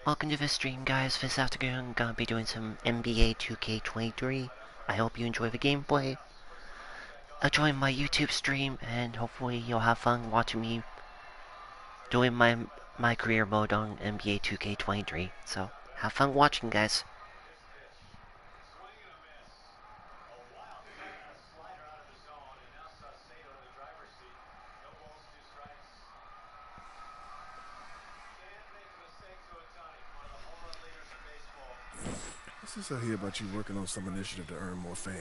welcome to the stream, guys. This afternoon, I'm gonna be doing some NBA 2K23. I hope you enjoy the gameplay. Join my YouTube stream, and hopefully you'll have fun watching me doing my career mode on NBA 2K23. So, have fun watching, guys. What's this I hear about you working on some initiative to earn more fans?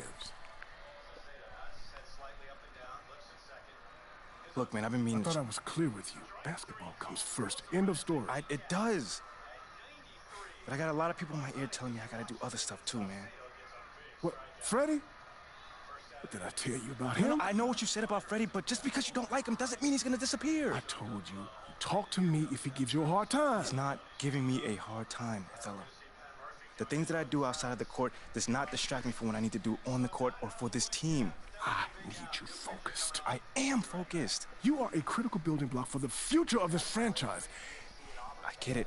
Look, man, I've been meaning I thought I was clear with you. Basketball comes first. End of story. It does. But I got a lot of people in my ear telling me I gotta do other stuff too, man. What, Freddie? What did I tell you about him? No, I know what you said about Freddie, but just because you don't like him doesn't mean he's gonna disappear. I told you, talk to me if he gives you a hard time. He's not giving me a hard time, Othello. The things that I do outside of the court does not distract me from what I need to do on the court or for this team. I need you focused. I am focused. You are a critical building block for the future of this franchise. I get it,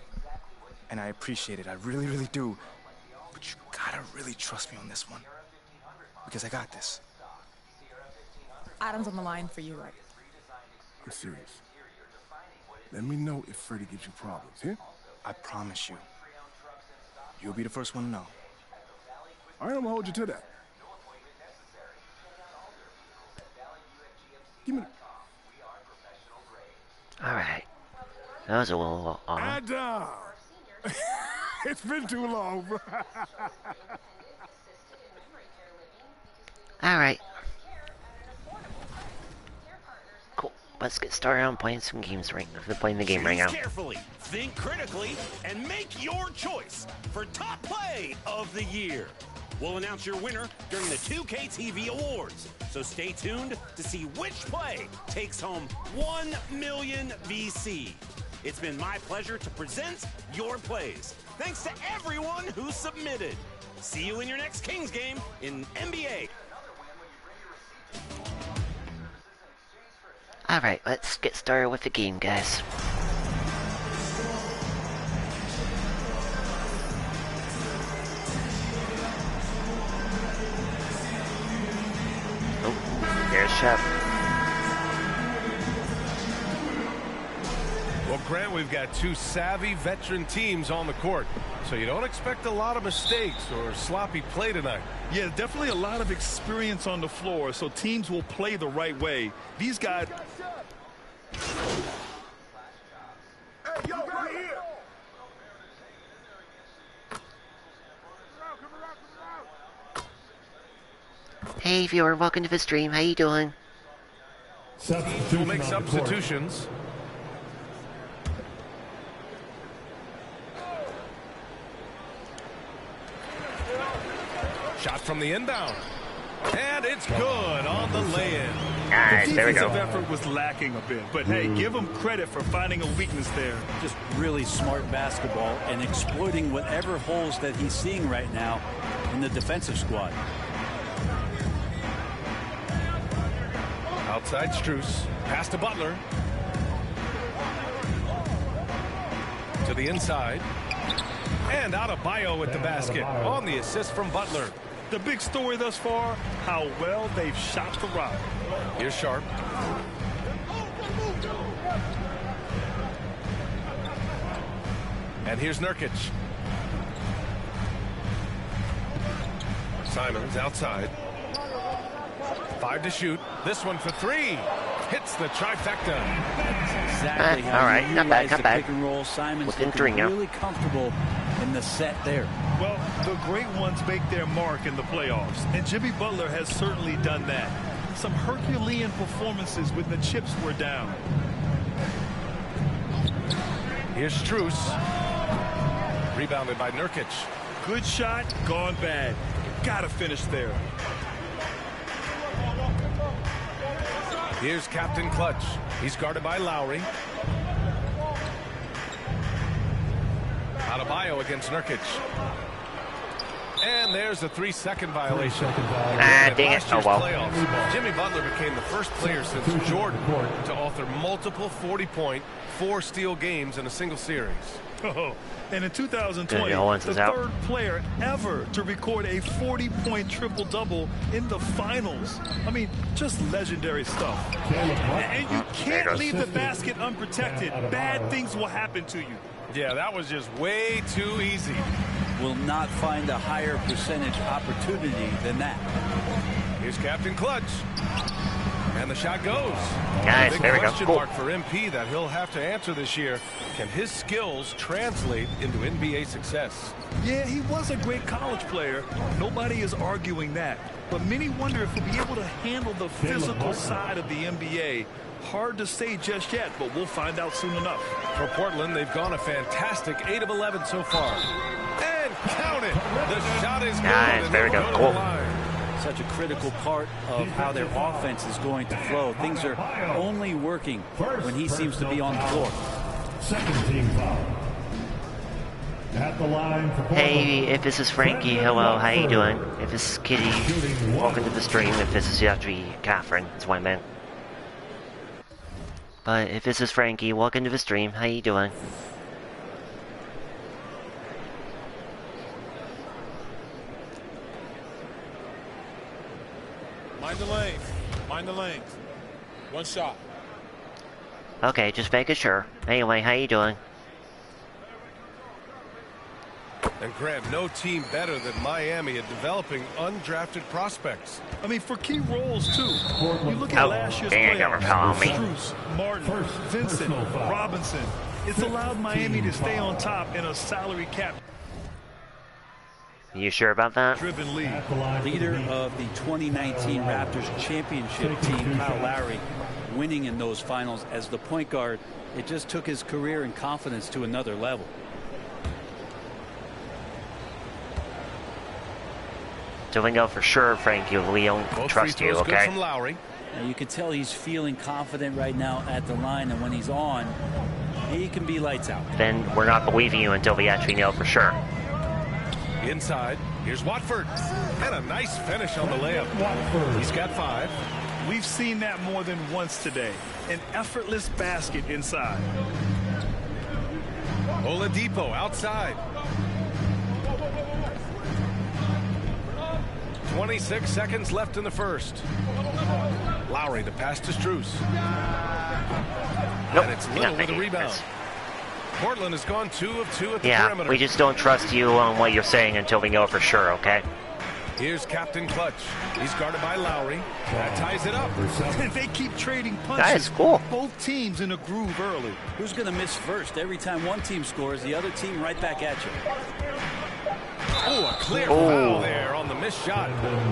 and I appreciate it. I really, really do. But you gotta really trust me on this one, because I got this. Adam's on the line for you, right? I'm serious. Let me know if Freddie gives you problems, yeah? I promise you. You'll be the first one to know. All right, I'm gonna hold you to that. Give me Alright. That was a little odd. Adam! It's been too long, bro. Alright. Cool. Let's get started on playing some games right now. Playing the game right now. Carefully, think critically, and make your choice for top play of the year. We'll announce your winner during the 2K TV Awards, so stay tuned to see which play takes home 1 million VC. It's been my pleasure to present your plays. Thanks to everyone who submitted. See you in your next Kings game in NBA. Alright, let's get started with the game, guys. Oh, there's Shep. Well, Grant, we've got two savvy veteran teams on the court, so you don't expect a lot of mistakes or sloppy play tonight. Yeah, definitely a lot of experience on the floor, so teams will play the right way. These guys... Hey, yo, right here! Hey viewer, welcome to the stream. How you doing? Teams will make substitutions. Shot from the inbound. And it's good on the lay-in. Nice, The there we go. defensive effort was lacking a bit, but hey, give them credit for finding a weakness there. Just really smart basketball and exploiting whatever holes that he's seeing right now in the defensive squad. Outside Strus. Pass to Butler. To the inside. And Adebayo at the basket on the assist from Butler. The big story thus far, how well they've shot the rock. Here's Sharp. And here's Nurkic. Simons outside. 5 to shoot. This one for 3. Hits the trifecta. Exactly how all right, you not bad, utilize not the bad. pick and roll. Simon's Within looking 3 now. really comfortable in the set there. Well, the great ones make their mark in the playoffs, and Jimmy Butler has certainly done that. Some Herculean performances when the chips were down. Here's Strus. Rebounded by Nurkic. Good shot, gone bad. Gotta finish there. Here's Captain Clutch. He's guarded by Lowry. Adebayo against Nurkic. And there's a 3-second violation. Ah, dang it. Last Oh, year's well. playoffs, Jimmy Butler became the first player since Jordan to author multiple 40-point, 4-steal games in a single series. Oh, and in 2020, Owens the is out. third player ever to record a 40-point triple-double in the finals. I mean, just legendary stuff. And you can't leave the basket unprotected. Bad things will happen to you. Yeah, that was just way too easy. Will not find a higher percentage opportunity than that. Here's Captain Clutch. And the shot goes. Nice, Big there we go. question Cool. mark for MP that he'll have to answer this year. Can his skills translate into NBA success? Yeah, he was a great college player. Nobody is arguing that. But many wonder if he'll be able to handle the physical side of the NBA. Hard to say just yet, but we'll find out soon enough. For Portland, they've gone a fantastic 8 of 11 so far. And count it! The shot is good. Nice, and there we they'll go. to Cool. the line. Such a critical part of how their offense is going to flow. Things are only working when he seems to be on the floor. Second team foul. At the line for Hey, if this is Frankie, hello, how you doing? If this is Kitty, welcome to the stream. If this is actually Catherine, that's what I meant. But if this is Frankie, welcome to the stream. How you doing? Mind the lanes. Mind the lanes. One shot. Okay, just making sure. Anyway, how you doing? And Graham, no team better than Miami at developing undrafted prospects. I mean, for key roles, too. You look at last year's dang, got playoffs. repel on me. Strus, Martin, Vincent, Robinson. It's allowed Miami to stay on top in a salary cap You sure about that? driven league. Leader of the 2019 Raptors championship team, Kyle Lowry, winning in those finals as the point guard. It just took his career and confidence to another level. So we know for sure, Frankie, we don't Both trust free you, throws good okay? from Lowry. Now you can tell he's feeling confident right now at the line, and when he's on, he can be lights out. Then we're not believing you until we actually know for sure. Inside, here's Watford. And a nice finish on the layup. He's got 5. We've seen that more than once today. An effortless basket inside. Oladipo outside. 26 seconds left in the first. Lowry, the pass to Strus. Nope, And it's you're Little not with a making rebound. this. Portland has gone 2 of 2 at the Yeah, perimeter. we just don't trust you on what you're saying until we know for sure, okay? Here's Captain Clutch. He's guarded by Lowry. That ties it up. They keep trading punches. That is cool. Both teams in a groove early. Who's going to miss first? Every time one team scores, the other team right back at you. Oh, a clear foul there on the missed shot.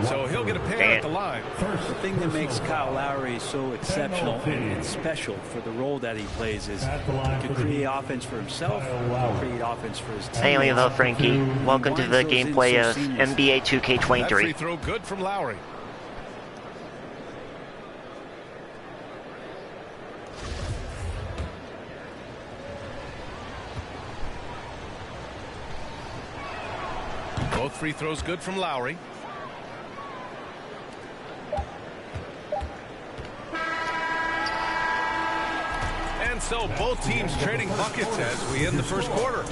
So he'll get a pair Damn. at the line. The thing that makes Kyle Lowry so exceptional and special for the role that he plays is he can create offense for himself, create offense for his team. Anyway, hello, Frankie. Welcome to the gameplay of NBA That 2K23. free throw good from Lowry. Both free throws good from Lowry. And so both teams trading buckets as we end the first quarter.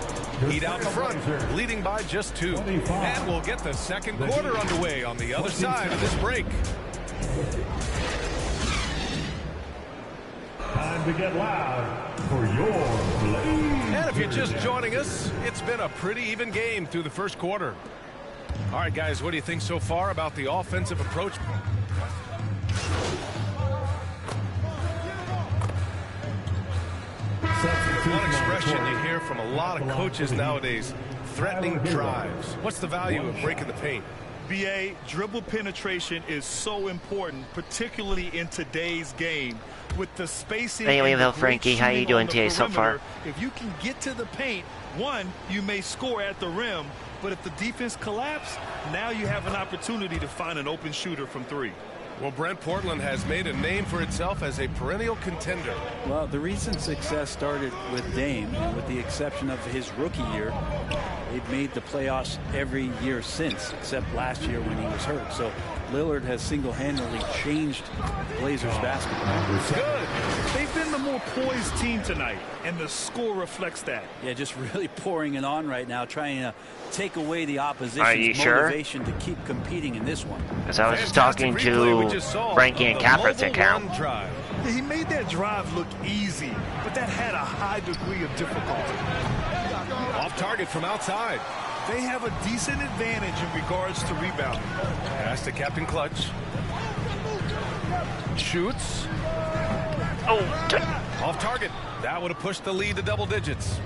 Heat out front, leading by just 2. And we'll get the second quarter underway on the other side of this break. Time to get loud for your Blazers. And if you're just joining us, it's been a pretty even game through the first quarter. All right, guys, what do you think so far about the offensive approach? One expression you hear from a lot of coaches nowadays, threatening drives. What's the value of breaking the paint? BA, dribble penetration is so important, particularly in today's game. With the spacing. Anyway, and the hello, great Frankie. How you shooting doing on the today so far? perimeter, if you can get to the paint, one, you may score at the rim, but if the defense collapses, now you have an opportunity to find an open shooter from 3. Well, Brent, Portland has made a name for itself as a perennial contender. Well, the recent success started with Dame, and with the exception of his rookie year, they've made the playoffs every year since, except last year when he was hurt. So Lillard has single-handedly changed Blazers basketball. Good. They've been the a more poised team tonight, and the score reflects that. Yeah, just really pouring it on right now, trying to take away the opposition's Are you sure? motivation to keep competing in this one. Because I was just talking to Frankie and Catherine's account. Yeah, he made that drive look easy, but that had a high degree of difficulty. Off target from outside. They have a decent advantage in regards to rebounding. Pass to Captain Clutch. Shoots. Oh, off target. That would have pushed the lead to double digits.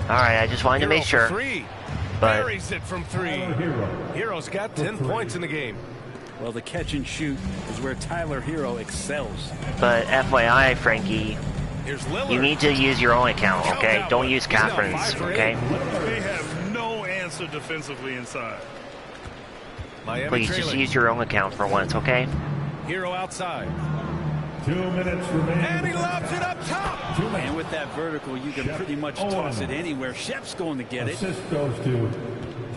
Alright, I just wanted to make sure. Three. But buries it from three. Hero's got 10 points in the game. Well, the catch and shoot is where Tyler Hero excels. But FYI, Frankie, here's Lillard. You need to use your own account, okay? Don't use Catherine's, okay? They have no answer defensively inside. Please just use your own account for once, okay? Hero outside. 2 minutes remaining. And he lobs it up top. And with that vertical, you can pretty much toss it anywhere. Shep's going to get it. Assist goes to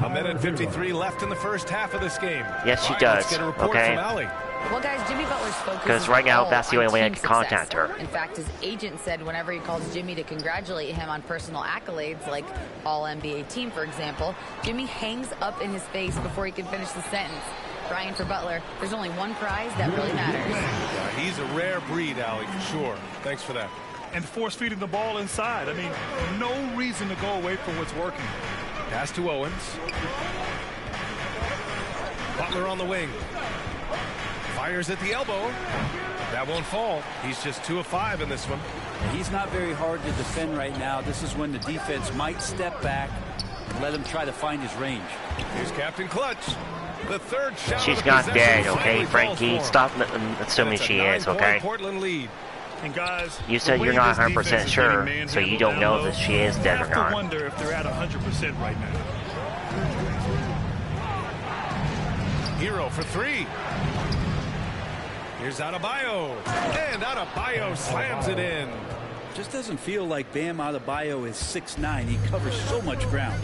a minute 53 left in the first half of this game. Yes, she does, let's get a report okay? from Allie. Well, guys, Jimmy Butler's focus Because is right now, all that's the on only way I team can contact success. her. In fact, his agent said whenever he calls Jimmy to congratulate him on personal accolades, like All-NBA team, for example, Jimmy hangs up in his face before he can finish the sentence. Ryan, for Butler, there's only one prize that really matters. Yeah, he's a rare breed, Allie, for sure. Thanks for that. And force feeding the ball inside. I mean, no reason to go away from what's working. Pass to Owens. Butler on the wing. Fires at the elbow. That won't fall. He's just 2 of 5 in this one. He's not very hard to defend right now. This is when the defense might step back and let him try to find his range. Here's Captain Clutch. The third shot. She's not dead, okay, Frankie? Stop assuming she is, okay? Portland lead. And guys, you said you're not 100% sure, so you don't know if she is dead or not. I wonder if they're at 100% right now. Hero for 3. Here's Adebayo. And Adebayo slams it in. Just doesn't feel like Bam Adebayo is 6'9". He covers so much ground.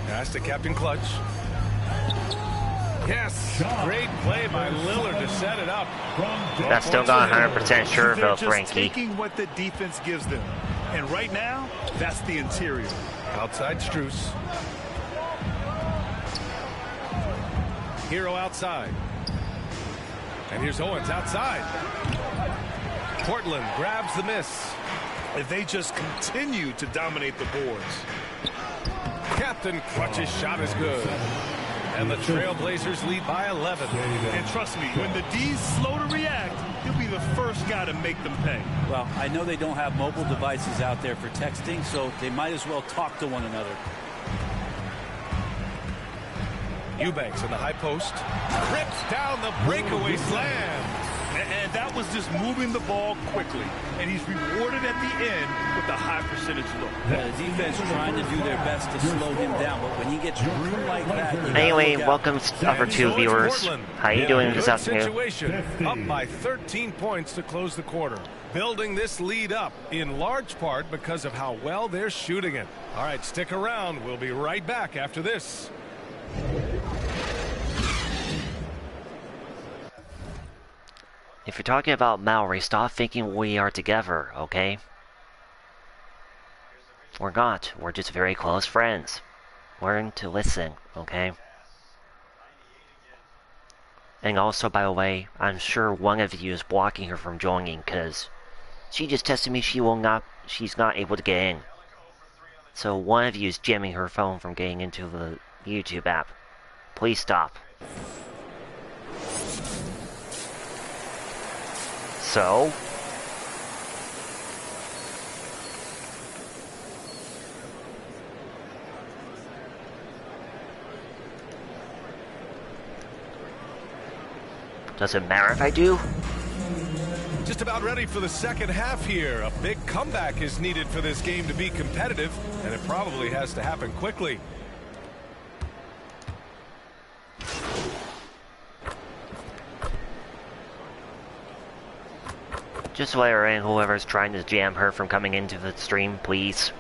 Pass to Captain Clutch. Yes, great play by Lillard to set it up. That's still not 100% sure though, Frankie. Taking what the defense gives them, and right now, that's the interior. Outside Strus. Hero outside. And here's Owens outside. Portland grabs the miss. If they just continue to dominate the boards. Captain Clutch's shot is good. And the Trailblazers lead by 11. And trust me, when the D's slow to react, he'll be the first guy to make them pay. Well, I know they don't have mobile devices out there for texting, so they might as well talk to one another. Eubanks in the high post. Rips down the breakaway slam. And that was just moving the ball quickly. And he's rewarded at the end with a high percentage look. The defense trying to do their best to slow him down, but when he gets room like that... Anyway, welcome over to viewers. How you doing this afternoon? Situation, up by 13 points to close the quarter. Building this lead up in large part because of how well they're shooting it. All right, stick around. We'll be right back after this. If you're talking about Maori, stop thinking we are together, okay? We're not. We're just very close friends. Learn to listen, okay? And also, by the way, I'm sure one of you is blocking her from joining because she just texted me she's not able to get in. So one of you is jamming her phone from getting into the YouTube app. Please stop. So, does it matter if I do? Just about ready for the second half here. A big comeback is needed for this game to be competitive, and it probably has to happen quickly. Just let her in, whoever's trying to jam her from coming into the stream, please.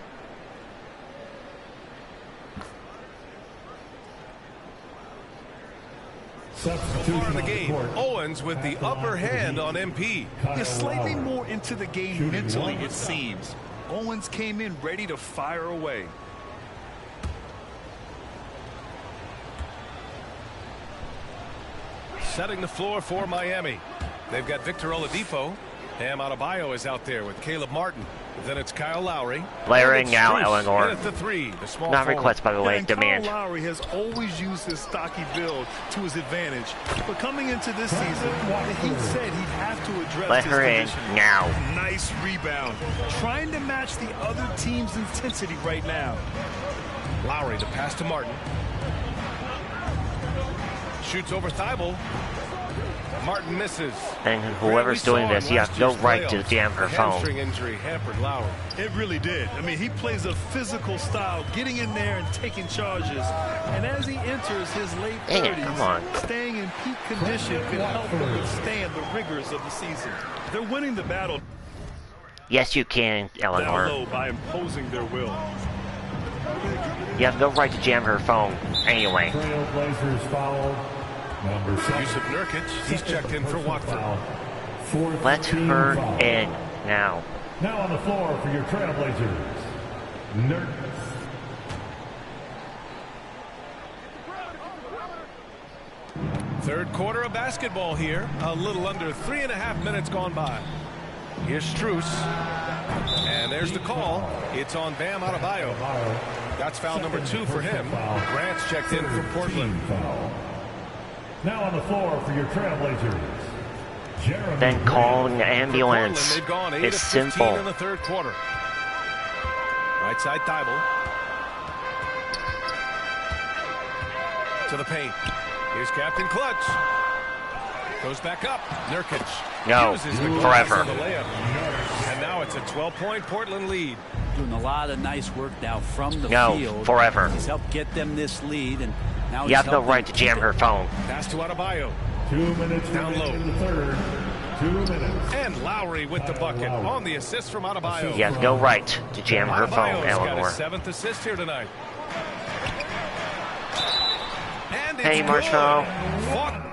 Substitute far in the game, Owens with the upper hand on MP. He's slightly more into the game mentally, it seems. Owens came in ready to fire away. Setting the floor for Miami. They've got Victor Oladipo. Bam Adebayo is out there with Caleb Martin. Then it's Kyle Lowry. Layering now, Eleanor. At the three, the small Not forward. request, by the way, demand. Kyle Lowry has always used his stocky build to his advantage. But coming into this season, he said he'd have to address Let his her in conditioning. now. Nice rebound. Trying to match the other team's intensity right now. Lowry, the pass to Martin. Shoots over Thibault. Martin misses. And whoever's doing this, you have no right to jam her phone. Hamstring injury hampered Lowry. It really did. I mean, he plays a physical style, getting in there and taking charges. And as he enters his late 30s, come on. staying in peak condition can help him withstand the rigors of the season. They're winning the battle Yes, you can, down Eleanor. low by imposing their will. You have no right to jam her phone anyway. Trailblazers foul. Number 7. Yusuf Nurkic, he's checked in for Watford. Let her in now. Now on the floor for your Trailblazers, Nurkic. Third quarter of basketball here. A little under 3.5 minutes gone by. Here's Strus. And there's the call. It's on Bam Adebayo. That's foul number 2 for him. Grant's checked in for Portland. Now on the floor for your Trailblazers, Jeremy Then calling the ambulance. They've gone 8 It's of 15 simple. in the third quarter. Right side Thibault. To the paint. Here's Captain Clutch. Goes back up. Nurkic. No, uses the glass forever. on the layup. And now it's a 12-point Portland lead. Doing a lot of nice work now from the No, field. forever. He's helped get them this lead, and now You he's have no helped them right to jam keep it. her phone. Pass to Adebayo. 2 minutes Down low. in the third. 2 minutes. And Lowry with the bucket on the assist from Adebayo. You have no right to jam her phone, Adebayo's got Eleanor. his 7th assist here tonight. And it's Hey, Marshmallow. Fought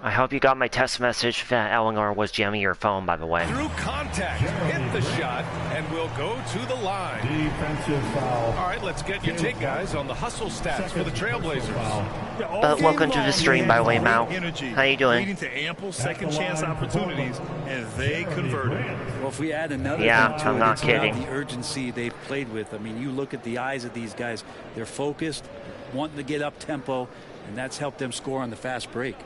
I hope you got my text message that Eleanor was jamming your phone, by the way. through contact, hit the shot, and will go to the line. Defensive foul. All right, let's get your take, guys, on the hustle stats for the Trailblazers. Welcome to the stream, by the way, Mal. How you doing? Leading to ample second chance opportunities, and they converted. Well, if we add another Yeah, thing to I'm it, not it's about kidding. the urgency they've played with. I mean, you look at the eyes of these guys. They're focused, wanting to get up tempo, and that's helped them score on the fast break.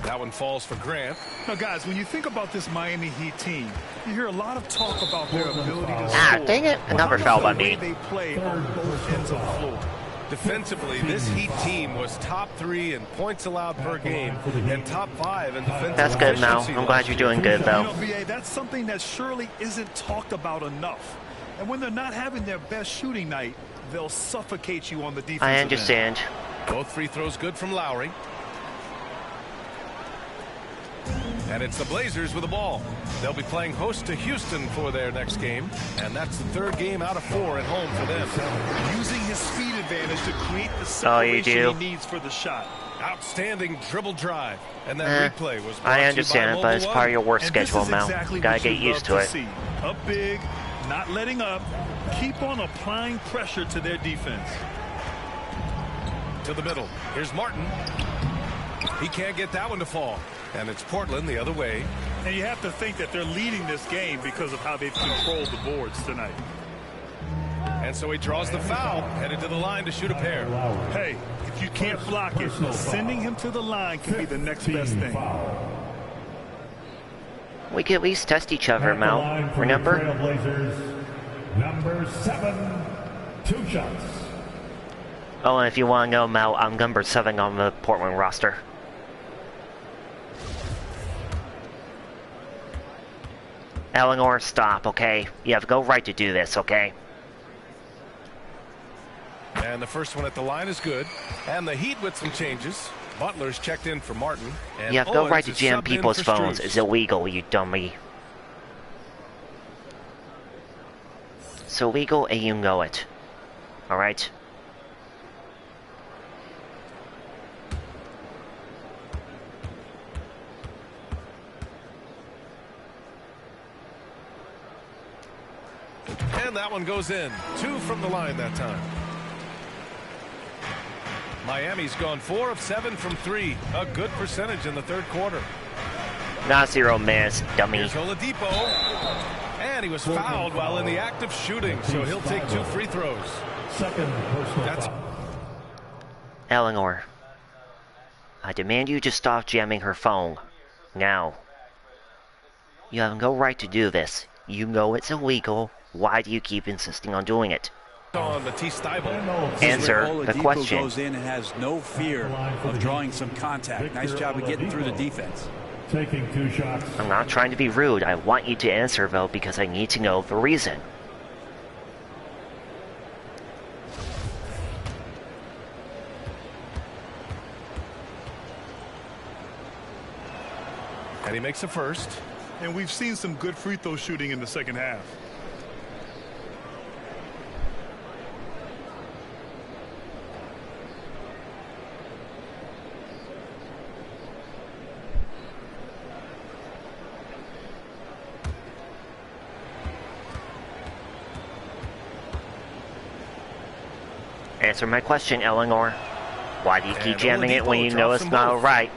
That one falls for Grant. Now, guys, when you think about this Miami Heat team, you hear a lot of talk about their ability to Ah, score. dang it. Well, Another how foul about by the me. way they play on both ends of the floor? Defensively, this Heat team was top 3 in points allowed per game and top 5 in defensive That's good, Mal. efficiency I'm glad last you're year. doing good, You though. know, BA, that's something that surely isn't talked about enough. And when they're not having their best shooting night, they'll suffocate you on the defensive I end. understand. Both free throws good from Lowry. And it's the Blazers with the ball. They'll be playing host to Houston for their next game, and that's the 3rd game out of 4 at home for them. Using his speed advantage to create the Oh, you separation do? he needs for the shot. Outstanding dribble drive, and that replay was brought I to you understand, by but it's Mobile part of your work And this schedule, is Mal. exactly Gotta what get you used love to it. see. Up big, not letting up. Keep on applying pressure to their defense. to the middle. Here's Martin. He can't get that one to fall. And it's Portland the other way. And you have to think that they're leading this game because of how they've controlled the boards tonight. And so he draws the foul, headed to the line to shoot a pair. Hey, if you can't block it, sending him to the line can be the next best thing. We can at least test each other, Mal. Remember? Trailblazers, number 7, 2 shots. Oh, and if you want to know, Mal, I'm number 7 on the Portland roster. Eleanor, stop, okay? You have no right to do this, okay? And the first one at the line is good. And the Heat with some changes. Butler's checked in for Martin. And You have no Owens right to is jam subbed in people's for phones. Strus. It's illegal, you dummy. It's illegal and you know it. Alright? And that one goes in. 2 from the line that time. Miami's gone 4 of 7 from 3. A good percentage in the third quarter. Not 0 minutes, dummy. Here's Oladipo. And he was fouled while in the act of shooting, so he'll take 2 free throws. Second personal That's foul. Eleanor, I demand you to stop jamming her phone. Now. You have no right to do this. You know it's illegal. Why do you keep insisting on doing it? on Matisse Thybulle. Answer the question. Goes in and has no fear of drawing some contact. Nice job of getting through the defense. Taking 2 shots. I'm not trying to be rude. I want you to answer, though, because I need to know the reason. And he makes a first. And we've seen some good free throw shooting in the second half. Answer my question, Eleanor. Why do you keep And jamming it when Oladipo you know drops it's them not both. right?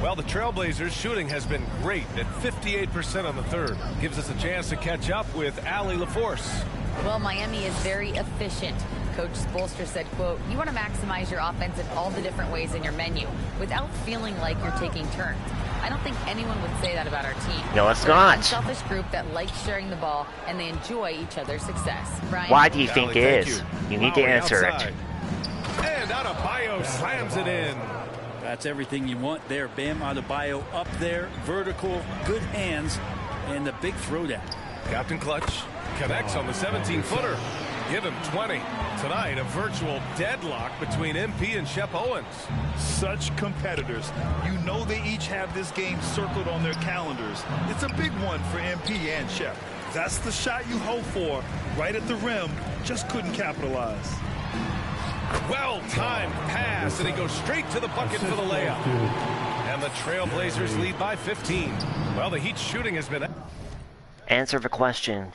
Well, the Trailblazers' shooting has been great at 58% on the third. Gives us a chance to catch up with Allie LaForce. Well, Miami is very efficient. Coach Spoelstra said, quote, you want to maximize your offense in all the different ways in your menu without feeling like you're taking turns. I don't think anyone would say that about our team. No, it's They're not. an unselfish group that likes sharing the ball, and they enjoy each other's success. Brian? Why do you think Allie, it thank is? you. You need to Lowry answer outside. it. And Adebayo slams it in. That's everything you want there. Bam Adebayo up there, vertical, good hands, and the big throwdown. Captain Clutch connects on the 17-footer. Give him 20. Tonight, a virtual deadlock between MP and Shep Owens. Such competitors. You know they each have this game circled on their calendars. It's a big one for MP and Shep. That's the shot you hope for. Right at the rim. Just couldn't capitalize. Well-timed pass, and he goes straight to the bucket for the layup. And the Trailblazers lead by 15. Well, the Heat's shooting has been Answer the question.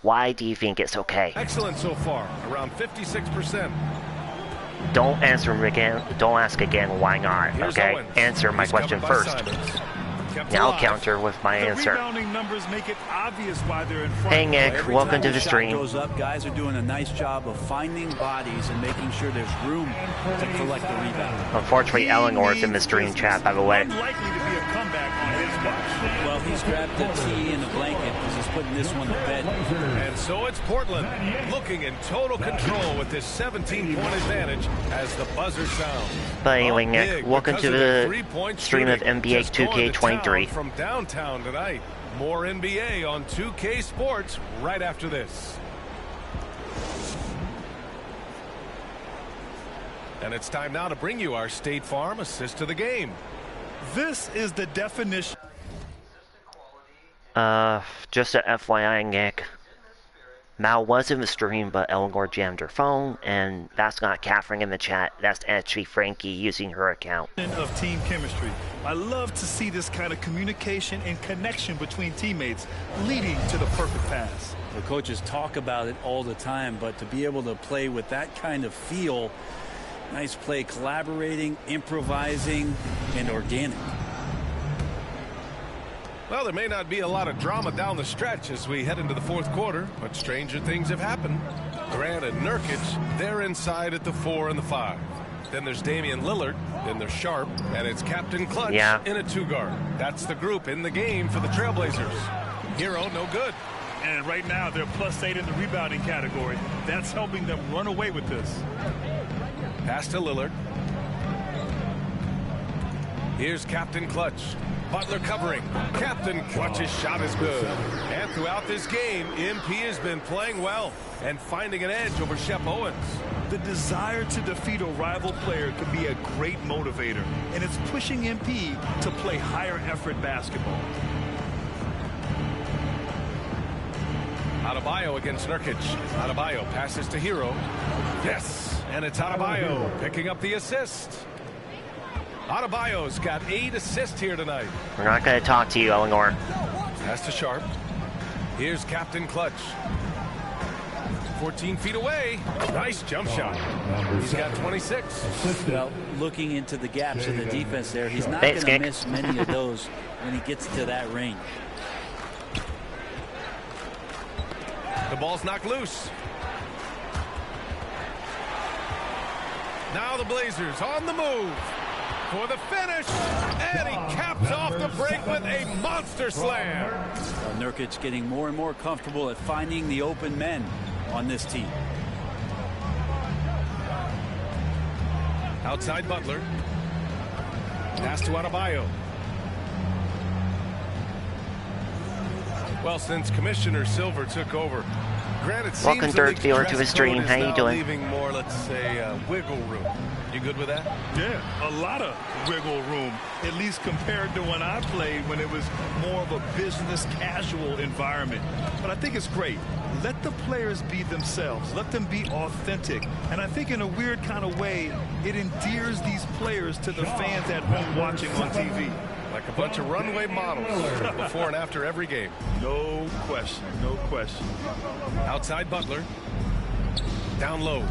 Why do you think it's okay? excellent so far, around 56%. Don't answer again. Don't ask again. Why not? Here's Okay. Owens. Answer my He's question covered by first. Simons. Kept Now alive. counter with my The answer. rebounding numbers make it obvious why they're in front. Hey Nick, Every welcome time to the the shot stream. goes up, guys are doing a nice job of finding bodies and making sure there's room to collect the rebound. Unfortunately, Eleanor's in the stream chat, by the way. Unlikely to be a comeback on his watch. Well, he's grabbed the tea and the blanket because he's putting this one to bed. And so it's Portland looking in total control with this 17-point advantage as the buzzer sounds. But anyway, Up Nick, big welcome because to of their the three-point stream of shooting. NBA Just going to 2K23. town from downtown tonight. More NBA on 2K Sports right after this. And it's time now to bring you our State Farm assist to the game. This is the definition. Just a FYI, Nick. Mal was in the stream, but Eleanor jammed her phone, and that's not Catherine in the chat. That's actually Frankie using her account. Of team chemistry. I love to see this kind of communication and connection between teammates leading to the perfect pass. The coaches talk about it all the time, but to be able to play with that kind of feel, nice play, collaborating, improvising, and organic. Well, there may not be a lot of drama down the stretch as we head into the fourth quarter, but stranger things have happened. Grant and Nurkic, they're inside at the 4 and the 5. Then there's Damian Lillard, then there's Sharp, and it's Captain Clutch in a 2-guard. That's the group in the game for the Trailblazers. Hero, no good. And right now, they're +8 in the rebounding category. That's helping them run away with this. Pass to Lillard. Here's Captain Clutch. Butler covering. Captain Clutch's shot is good. And throughout this game, MP has been playing well and finding an edge over Shep Owens. The desire to defeat a rival player can be a great motivator, and it's pushing MP to play higher effort basketball. Adebayo against Nurkic. Adebayo passes to Hero. Yes, and it's Adebayo picking up the assist. Adebayo's got 8 assists here tonight. We're not going to talk to you, Eleanor. Pass to Sharp. Here's Captain Clutch. 14 feet away. Nice jump shot. He's got 26. Well, looking into the gaps in the defense there, he's not going to miss many of those when he gets to that range. The ball's knocked loose. Now the Blazers on the move for the finish, and he caps off the break with a monster slam. Nurkic getting more and more comfortable at finding the open men on this team. Outside Butler. Pass to Adebayo. Well, since Commissioner Silver took over, granted, welcome third fielder to his stream. How you doing? Leaving more, let's say, wiggle room. You good with that? Yeah, a lot of wiggle room, at least compared to when I played, when it was more of a business casual environment. But I think it's great. Let the players be themselves. Let them be authentic. And I think in a weird kind of way, it endears these players to the fans at home watching on TV. Like a bunch of runway models before and after every game. No question, no question. Outside Butler. Down low.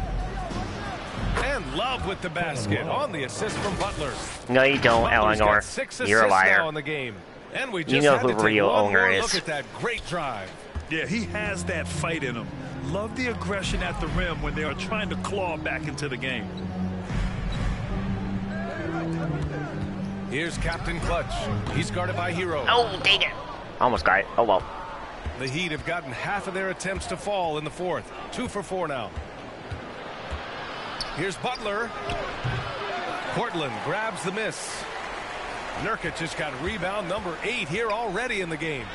And Love with the basket on the assist from Butler. No, you don't, Eleanor. You're a liar. In the game. And we just you know who the real owner is. Look at that great drive. Yeah, he has that fight in him. Love the aggression at the rim when they are trying to claw back into the game. Here's Captain Clutch. He's guarded by Hero. Oh, dang it. Almost got it. Oh, well. The Heat have gotten half of their attempts to fall in the fourth. 2 for 4 now. Here's Butler. Portland grabs the miss. Nurkic has got rebound number 8 here already in the game.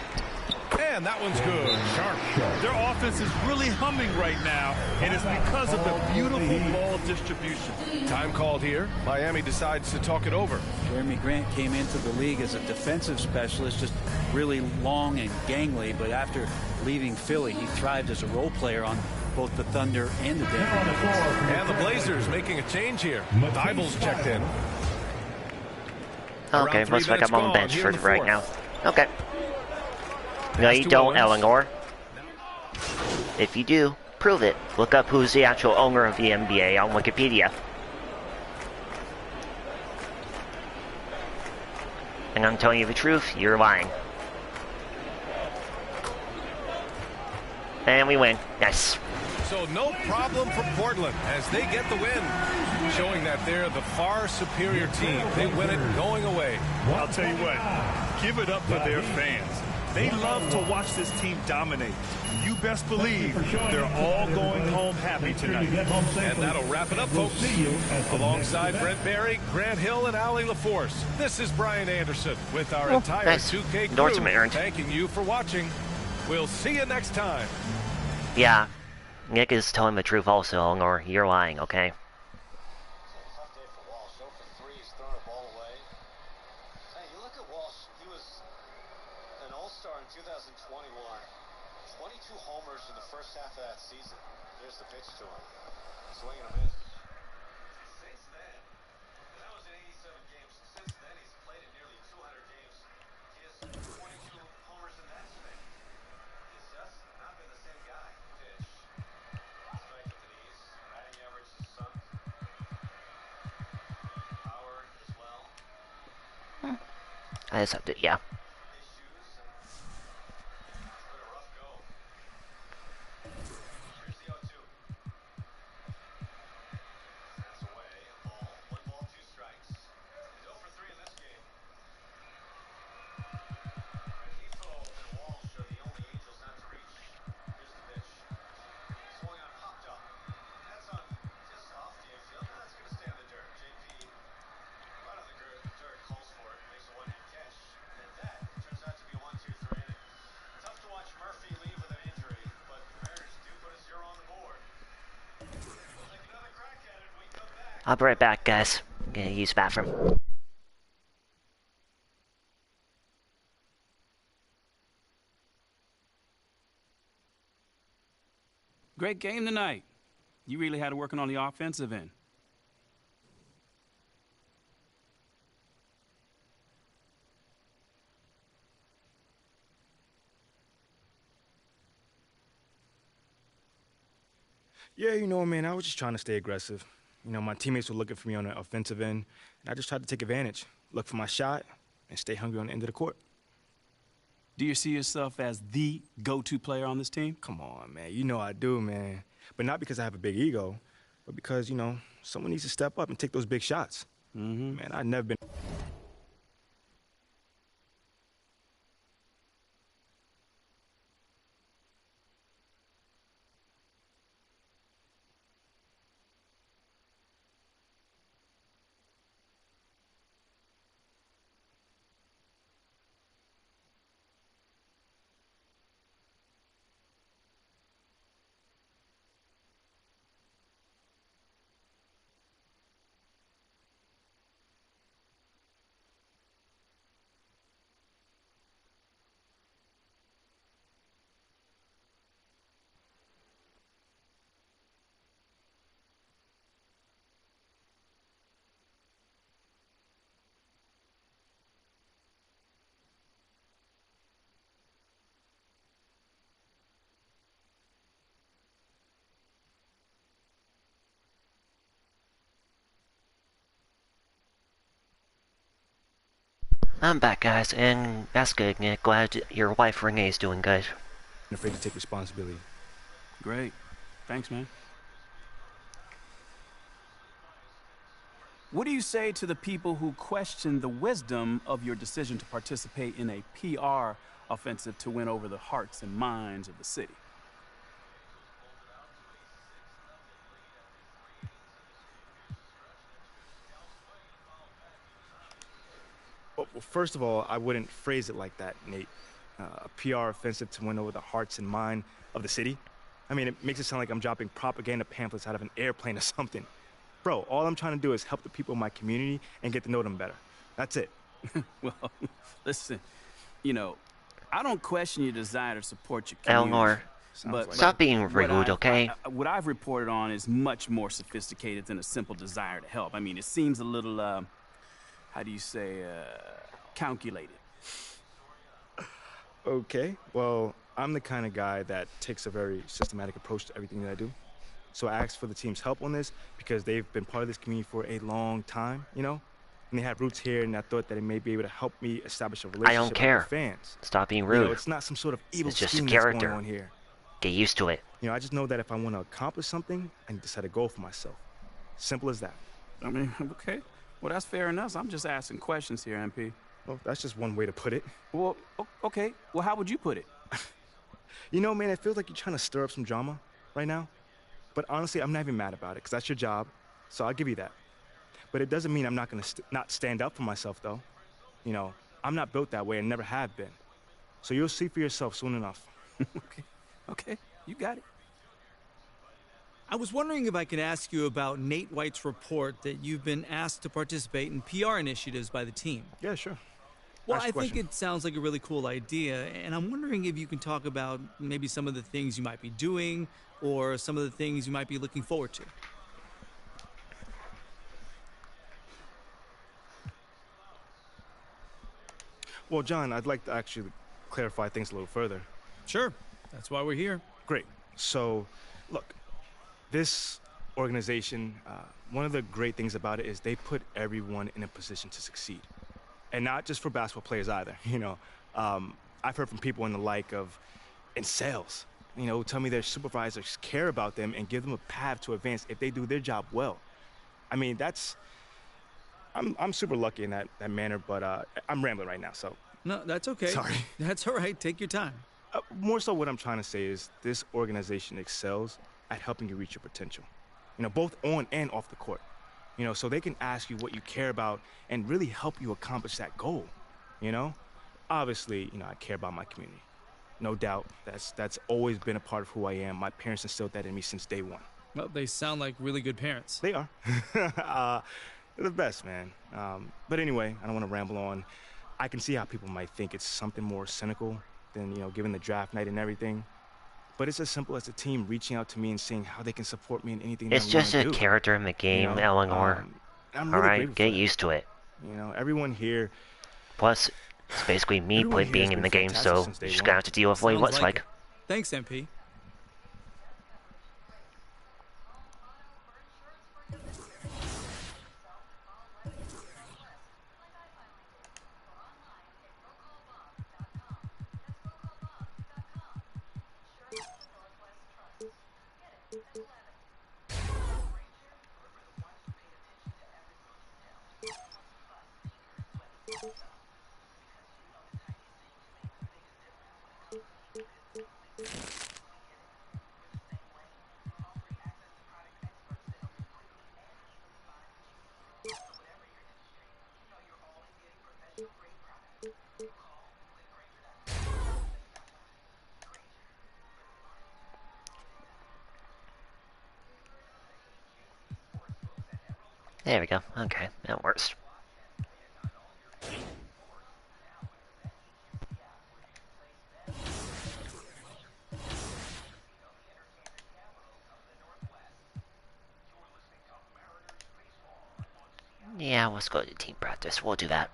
And that one's good. Sharp. Their offense is really humming right now, and it's because of the beautiful ball distribution. Time called here. Miami decides to talk it over. Jeremy Grant came into the league as a defensive specialist, just really long and gangly, but after leaving Philly, he thrived as a role player on both the Thunder and the Denver Nuggets. And the Blazers making a change here. Dible's checked in. Okay, looks like I'm on the bench for right now. Okay. No, you don't, Eleanor. If you do, prove it. Look up who's the actual owner of the NBA on Wikipedia. And I'm telling you the truth, you're lying. And we win. Nice. So no problem for Portland as they get the win, showing that they're the far superior team. They win it going away. I'll tell you what, give it up for their fans. They love to watch this team dominate. You best believe they're all going home happy tonight. And that'll wrap it up, folks. Alongside Brent Barry, Grant Hill, and Allie LaForce, this is Brian Anderson with our entire nice 2K crew thanking you for watching. We'll see you next time. Yeah, Nick is telling the truth also, Eleanor. You're lying, okay? I just have to, yeah. I'll be right back, guys. I'm gonna use the bathroom. Great game tonight. You really had to work on the offensive end. Yeah, you know, man, I was just trying to stay aggressive. You know, my teammates were looking for me on the offensive end, and I just tried to take advantage, look for my shot, and stay hungry on the end of the court. Do you see yourself as the go-to player on this team? Come on, man. You know I do, man. But not because I have a big ego, but because, you know, someone needs to step up and take those big shots. Man, I've never been... I'm back, guys, and that's good, Nick. Glad your wife Renee's doing good. I'm afraid to take responsibility. Great. Thanks, man. What do you say to the people who question the wisdom of your decision to participate in a PR offensive to win over the hearts and minds of the city? Well, first of all, I wouldn't phrase it like that, Nate. A PR offensive to win over the hearts and mind of the city? I mean, it makes it sound like I'm dropping propaganda pamphlets out of an airplane or something. Bro, all I'm trying to do is help the people in my community and get to know them better. That's it. Well, listen, you know, I don't question your desire to support your community. Eleanor, stop being rude, okay? What I've reported on is much more sophisticated than a simple desire to help. I mean, it seems a little, how do you say, calculated. Okay, well, I'm the kind of guy that takes a very systematic approach to everything that I do. So I asked for the team's help on this because they've been part of this community for a long time, you know? And they have roots here, and I thought that it may be able to help me establish a relationship with the fans. Stop being rude. You know, it's not some sort of evil scheme that's going on here. Get used to it. You know, I just know that if I want to accomplish something, I need to set a goal for myself. Simple as that. I mean, okay. Well, that's fair enough. I'm just asking questions here, MP. Well, that's just one way to put it. Well, okay. Well, how would you put it? You know, man, it feels like you're trying to stir up some drama right now. But honestly, I'm not even mad about it, because that's your job, so I'll give you that. But it doesn't mean I'm not going to not stand up for myself, though. You know, I'm not built that way and never have been. So you'll see for yourself soon enough. Okay, you got it. I was wondering if I could ask you about Nate White's report that you've been asked to participate in PR initiatives by the team. Yeah, sure. Well, I think it sounds like a really cool idea, and I'm wondering if you can talk about maybe some of the things you might be doing or some of the things you might be looking forward to. Well, John, I'd like to actually clarify things a little further. Sure. That's why we're here. Great. So, look, this organization, one of the great things about it is they put everyone in a position to succeed. And not just for basketball players either, you know. I've heard from people in the like of, in sales, you know, who tell me their supervisors care about them and give them a path to advance if they do their job well. I mean, I'm super lucky in that manner, but I'm rambling right now, so. No, that's okay. Sorry. That's all right. Take your time. More so what I'm trying to say is this organization excels at helping you reach your potential, you know, both on and off the court. You know, so they can ask you what you care about and really help you accomplish that goal, you know? Obviously, you know, I care about my community. No doubt. That's always been a part of who I am. My parents instilled that in me since day one. Well, they sound like really good parents. They are. They're the best, man. But anyway, I don't want to ramble on. I can see how people might think it's something more cynical than, you know, given the draft night and everything. But it's as simple as the team reaching out to me and saying how they can support me in anything It's that we just a do. character in the game, Eleanor. I'm really Alright, get used to it. You know, everyone here... Plus, it's basically me being in the game, so you just gotta have to deal with what it looks like. Thanks, MP. There we go. Okay, that works. Yeah, let's go to team practice. We'll do that.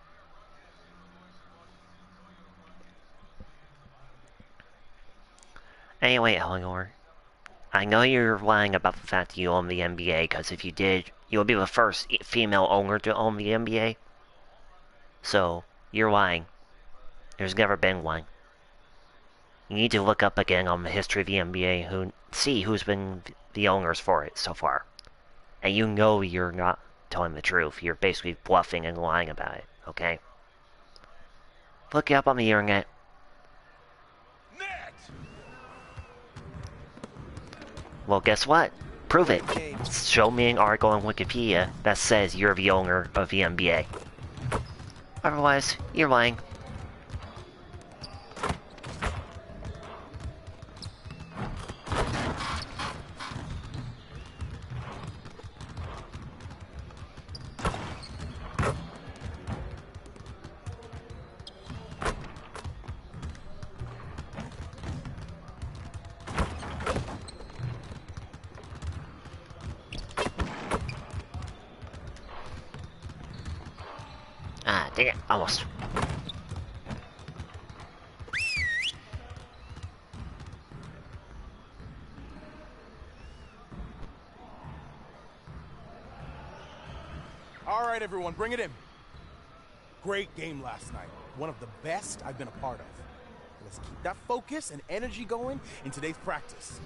Anyway, Eleanor, I know you're lying about the fact that you own the NBA, because if you did, you would be the first female owner to own the NBA. So, you're lying. There's never been one. You need to look up again on the history of the NBA, see who's been the owners for it so far. And you know you're not telling the truth. You're basically bluffing and lying about it, okay? Look it up on the internet. Well, guess what? Prove it. Show me an article on Wikipedia that says you're the owner of the NBA. Otherwise, you're lying. Ah, dang it, almost. All right, everyone, bring it in. Great game last night. One of the best I've been a part of. Let's keep that focus and energy going in today's practice.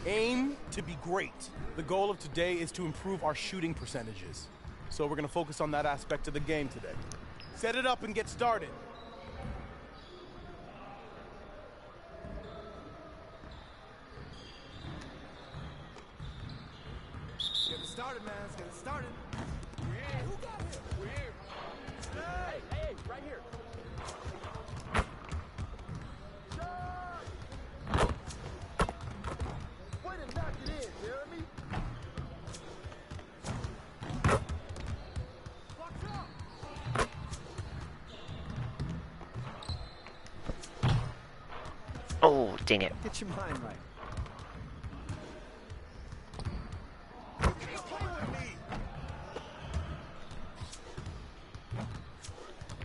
Aim to be great. The goal of today is to improve our shooting percentages. So we're going to focus on that aspect of the game today. Set it up and get started. Get it started, man. Let's get it started. We're here. Who got here? We're here. Hey, hey, right here. Way to knock it in, Jeremy. Oh, dang it. Get your mind right.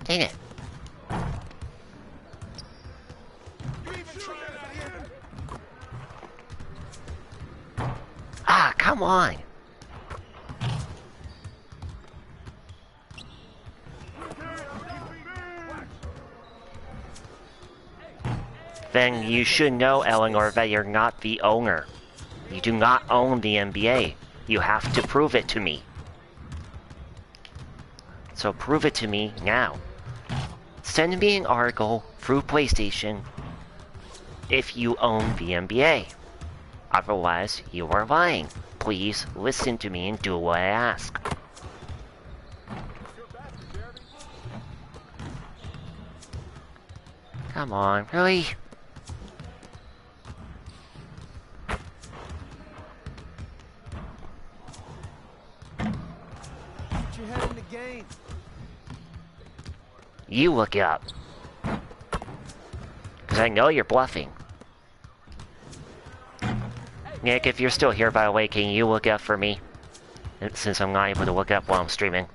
Dang it. Ah, come on. Then you should know, Eleanor, that you're not the owner. You do not own the NBA. You have to prove it to me. So prove it to me now. Send me an article through PlayStation if you own the NBA. Otherwise, you are lying. Please listen to me and do what I ask. Come on, really? Put your head in the game. You look it up. Because I know you're bluffing. Nick, if you're still here, by the way, can you look up for me? Since I'm not able to look up while I'm streaming.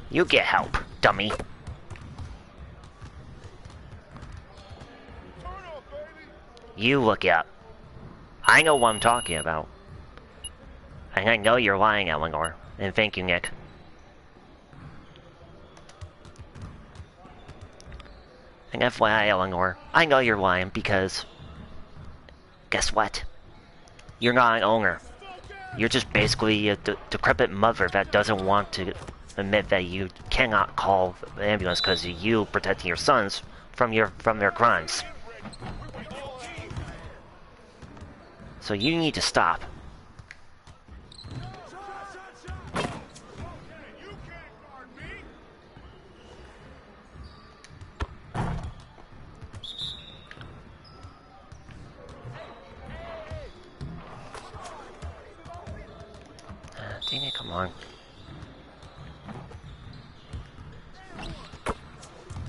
You get help, dummy. You look up. I know what I'm talking about. And I know you're lying, Eleanor. And thank you, Nick. And FYI, Eleanor, I know you're lying because... guess what? You're not an owner. You're just basically a decrepit mother that doesn't want to admit that you cannot call the ambulance because of you protecting your sons from their crimes. So you need to stop. Dang it, come on.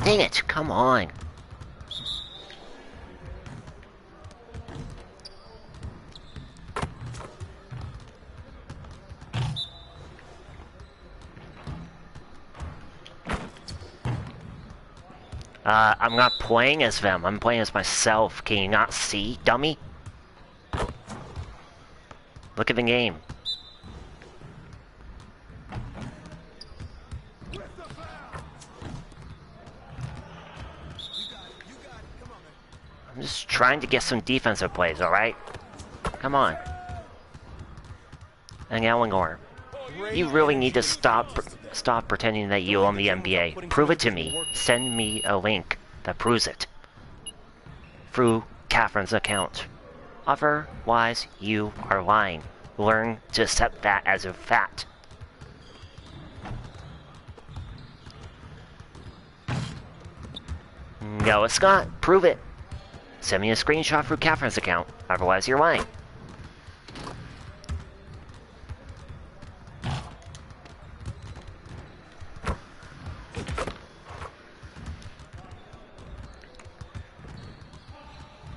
Dang it, come on. I'm not playing as them. I'm playing as myself. Can you not see, dummy? Look at the game. I'm just trying to get some defensive plays, alright? Come on. And Eleanor, you really need to stop pretending that you own the NBA. Prove it to me. Send me a link that proves it. Through Catherine's account. Otherwise, you are lying. Learn to accept that as a fact. No, it's not. Prove it. Send me a screenshot through Catherine's account. Otherwise, you're lying.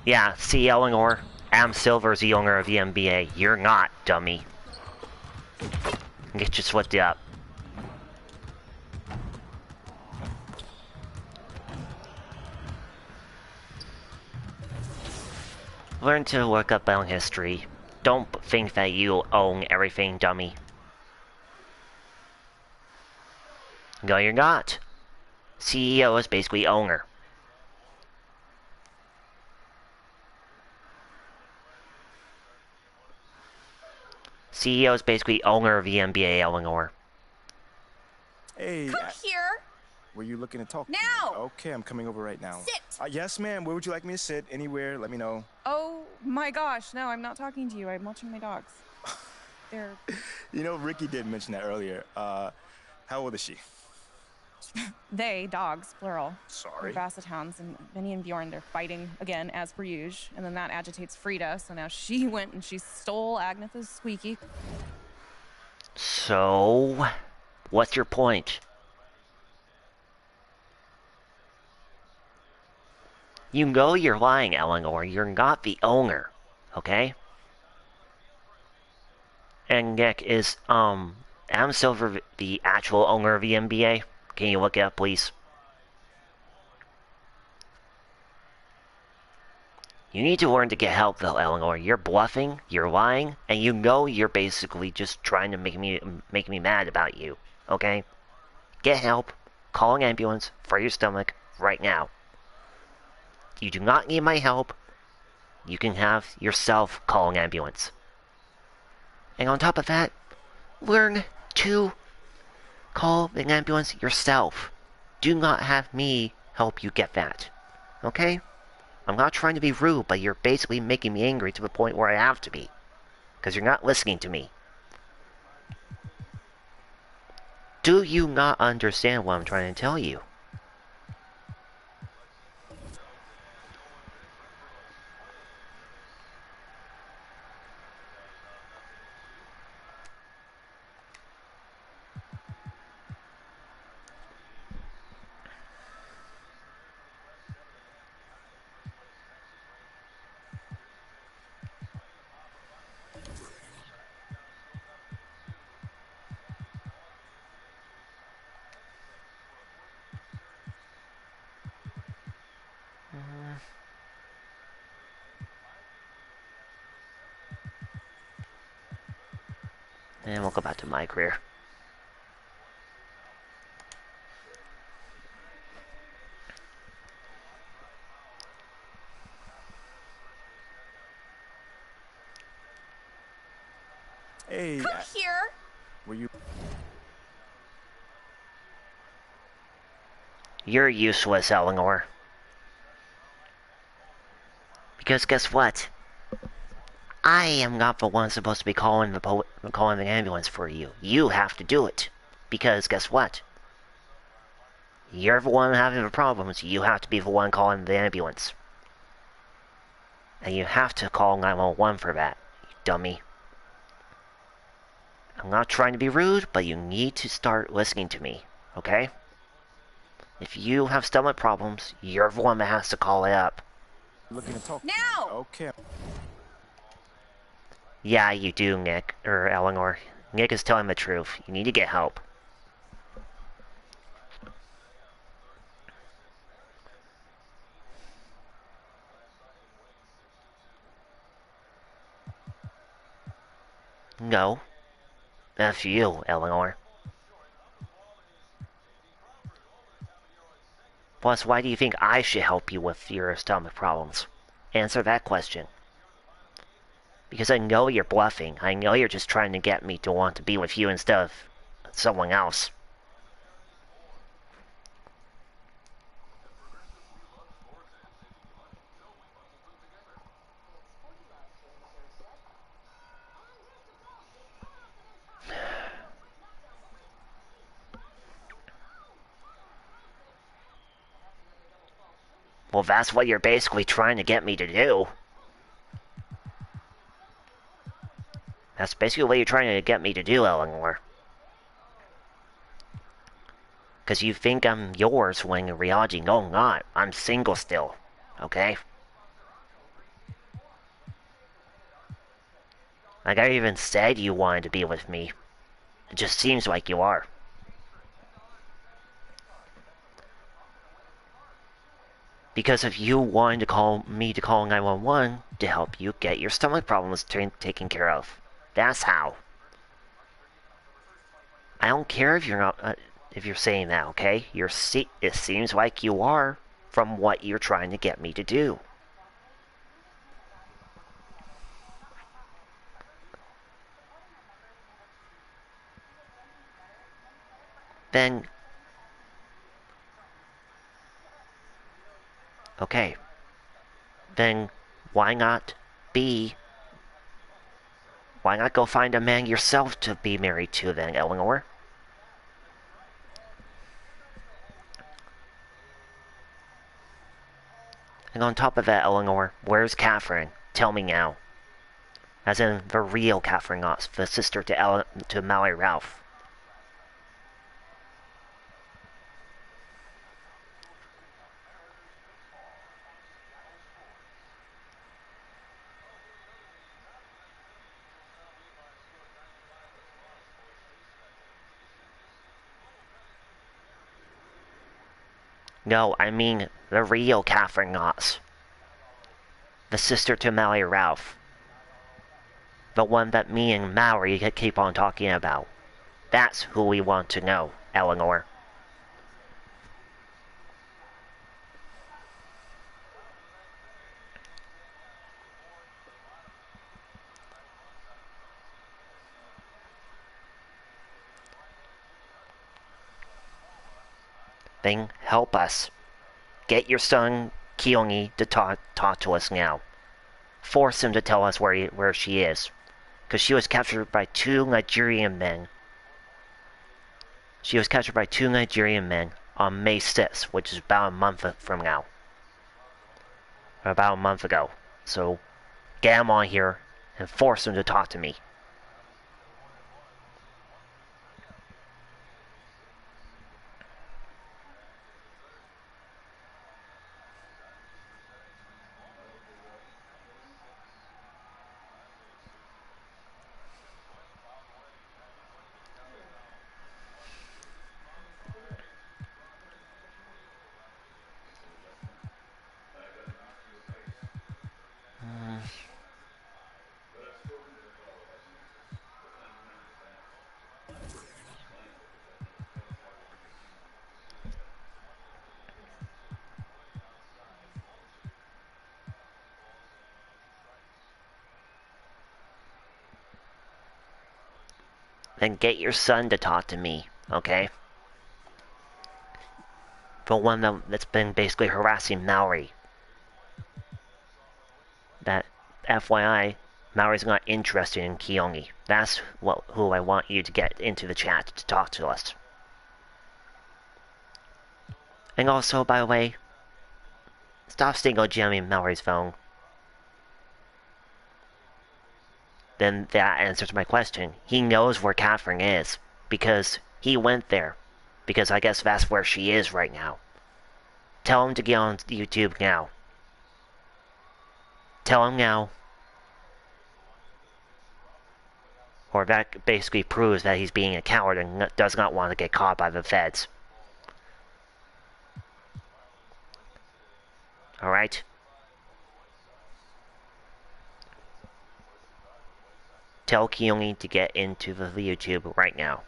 Yeah, see, Eleanor, Adam Silver's the owner of the NBA. You're not, dummy. Get you swept up. Learn to look up on history. Don't think that you own everything, dummy. No, you're not. CEO is basically owner. CEO is basically owner of the NBA, Eleanor. Hey. Come here. Were you looking to talk? Now. Okay, I'm coming over right now. Sit. Yes, ma'am. Where would you like me to sit? Anywhere. Let me know. Oh my gosh, no, I'm not talking to you. I'm watching my dogs. They're... You know, Ricky did mention that earlier. How old is she? They, dogs, plural. Sorry. They're basset hounds, and Benny and Bjorn, they're fighting again, as per usual. And then that agitates Frida, so now she went and she stole Agnetha's squeaky. So, what's your point? You know you're lying, Eleanor. You're not the owner, okay? And Nick, is, Adam Silver the actual owner of the NBA? Can you look it up, please? You need to learn to get help, though, Eleanor. You're bluffing, you're lying, and you know you're basically just trying to make me mad about you, okay? Get help. Call an ambulance for your stomach right now. You do not need my help. You can have yourself call an ambulance. And on top of that, learn to call an ambulance yourself. Do not have me help you get that. Okay? I'm not trying to be rude, but you're basically making me angry to the point where I have to be. Because you're not listening to me. Do you not understand what I'm trying to tell you? And we'll go back to my career. Hey, Come here. Were you? You're useless, Eleanor. Because guess what? I am not the one supposed to be calling the ambulance for you. You have to do it. Because guess what? You're the one having the problems. You have to be the one calling the ambulance. And you have to call 911 for that, you dummy. I'm not trying to be rude, but you need to start listening to me, okay? If you have stomach problems, you're the one that has to call it up. Looking to talk. Now! Okay. Yeah, you do, Nick, or Eleanor. Nick is telling the truth. You need to get help. No. That's you, Eleanor. Plus, why do you think I should help you with your stomach problems? Answer that question. Because I know you're bluffing. I know you're just trying to get me to want to be with you instead of someone else. Well, that's what you're basically trying to get me to do. That's basically what you're trying to get me to do, Eleanor. Because you think I'm yours when in reality, no, I'm not. I'm single still. Okay? Like I even said you wanted to be with me. It just seems like you are. Because if you wanted to call me to call 911 to help you get your stomach problems taken care of. That's how. I don't care if you're not, if you're saying that, okay? It seems like you are from what you're trying to get me to do. Then, okay. Then why not go find a man yourself to be married to then, Eleanor? And on top of that, Eleanor, where's Catherine? Tell me now. As in the real Catherine Oss, the sister to Mallory Ralph. No, I mean the real Catherine Oss. The sister to Mallory Ralph. The one that me and Mallory keep on talking about. That's who we want to know, Eleanor. Then help us. Get your son, Keone, to talk to us now. Force him to tell us where she is. Because she was captured by two Nigerian men. She was captured by two Nigerian men on May 6th, which is about a month from now. Or about a month ago. So, get him on here and force him to talk to me. then get your son to talk to me, okay? The one that's been basically harassing Mallory. That, FYI, Mallory's not interested in Kyongi. That's who I want you to get into the chat to talk to us. And also, by the way, stop single jamming Mallory's phone. Then that answers my question. He knows where Catherine is, because he went there. Because I guess that's where she is right now. Tell him to get on YouTube now. Tell him now. Or that basically proves that he's being a coward and does not want to get caught by the feds. Alright? Tell Kyongi to get into the YouTube right now.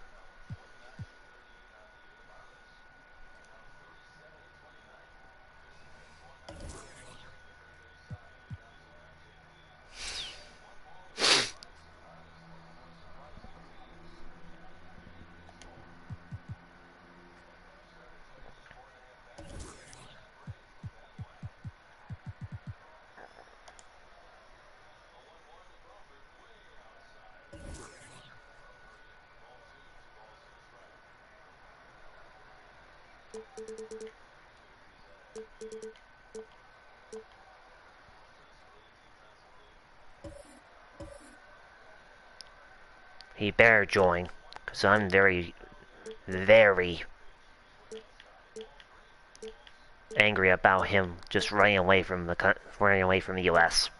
He better join, because I'm very, very angry about him just running away from the US.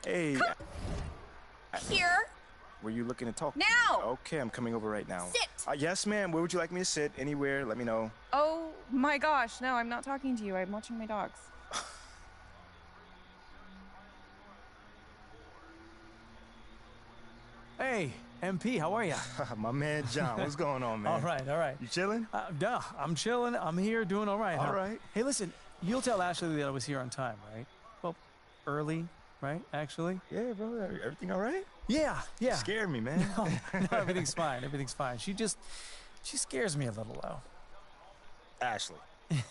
Hey. Here. Were you looking to talk? Now. Okay, I'm coming over right now. Sit. Yes, ma'am. Where would you like me to sit? Anywhere. Let me know. Oh my gosh, no, I'm not talking to you. I'm watching my dogs. Hey, MP, how are you? My man John, what's going on, man? All right, all right. You chilling? Yeah, I'm chilling. I'm here doing all right. All right. Hey, listen, you'll tell Ashley that I was here on time, right? Well, early, right, actually? Yeah, bro. Everything all right? Yeah. You scared me, man. No, everything's fine. Everything's fine. She scares me a little, though. Ashley.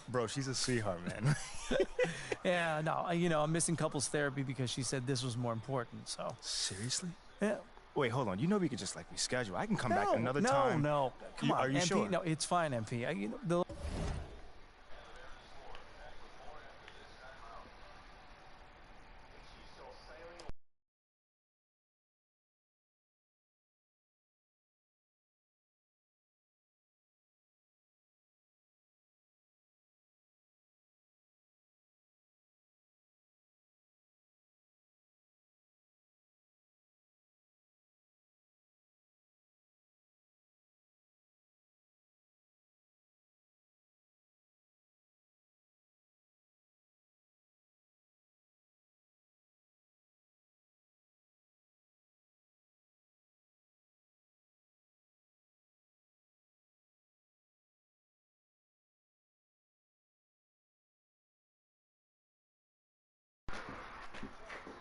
Bro, she's a sweetheart, man. Yeah, no, I'm missing couples therapy because she said this was more important, so. Seriously? Yeah. Wait, hold on. You know we could just, reschedule. I can come back another time. No. Come on, Are you MP. sure? No, it's fine, MP.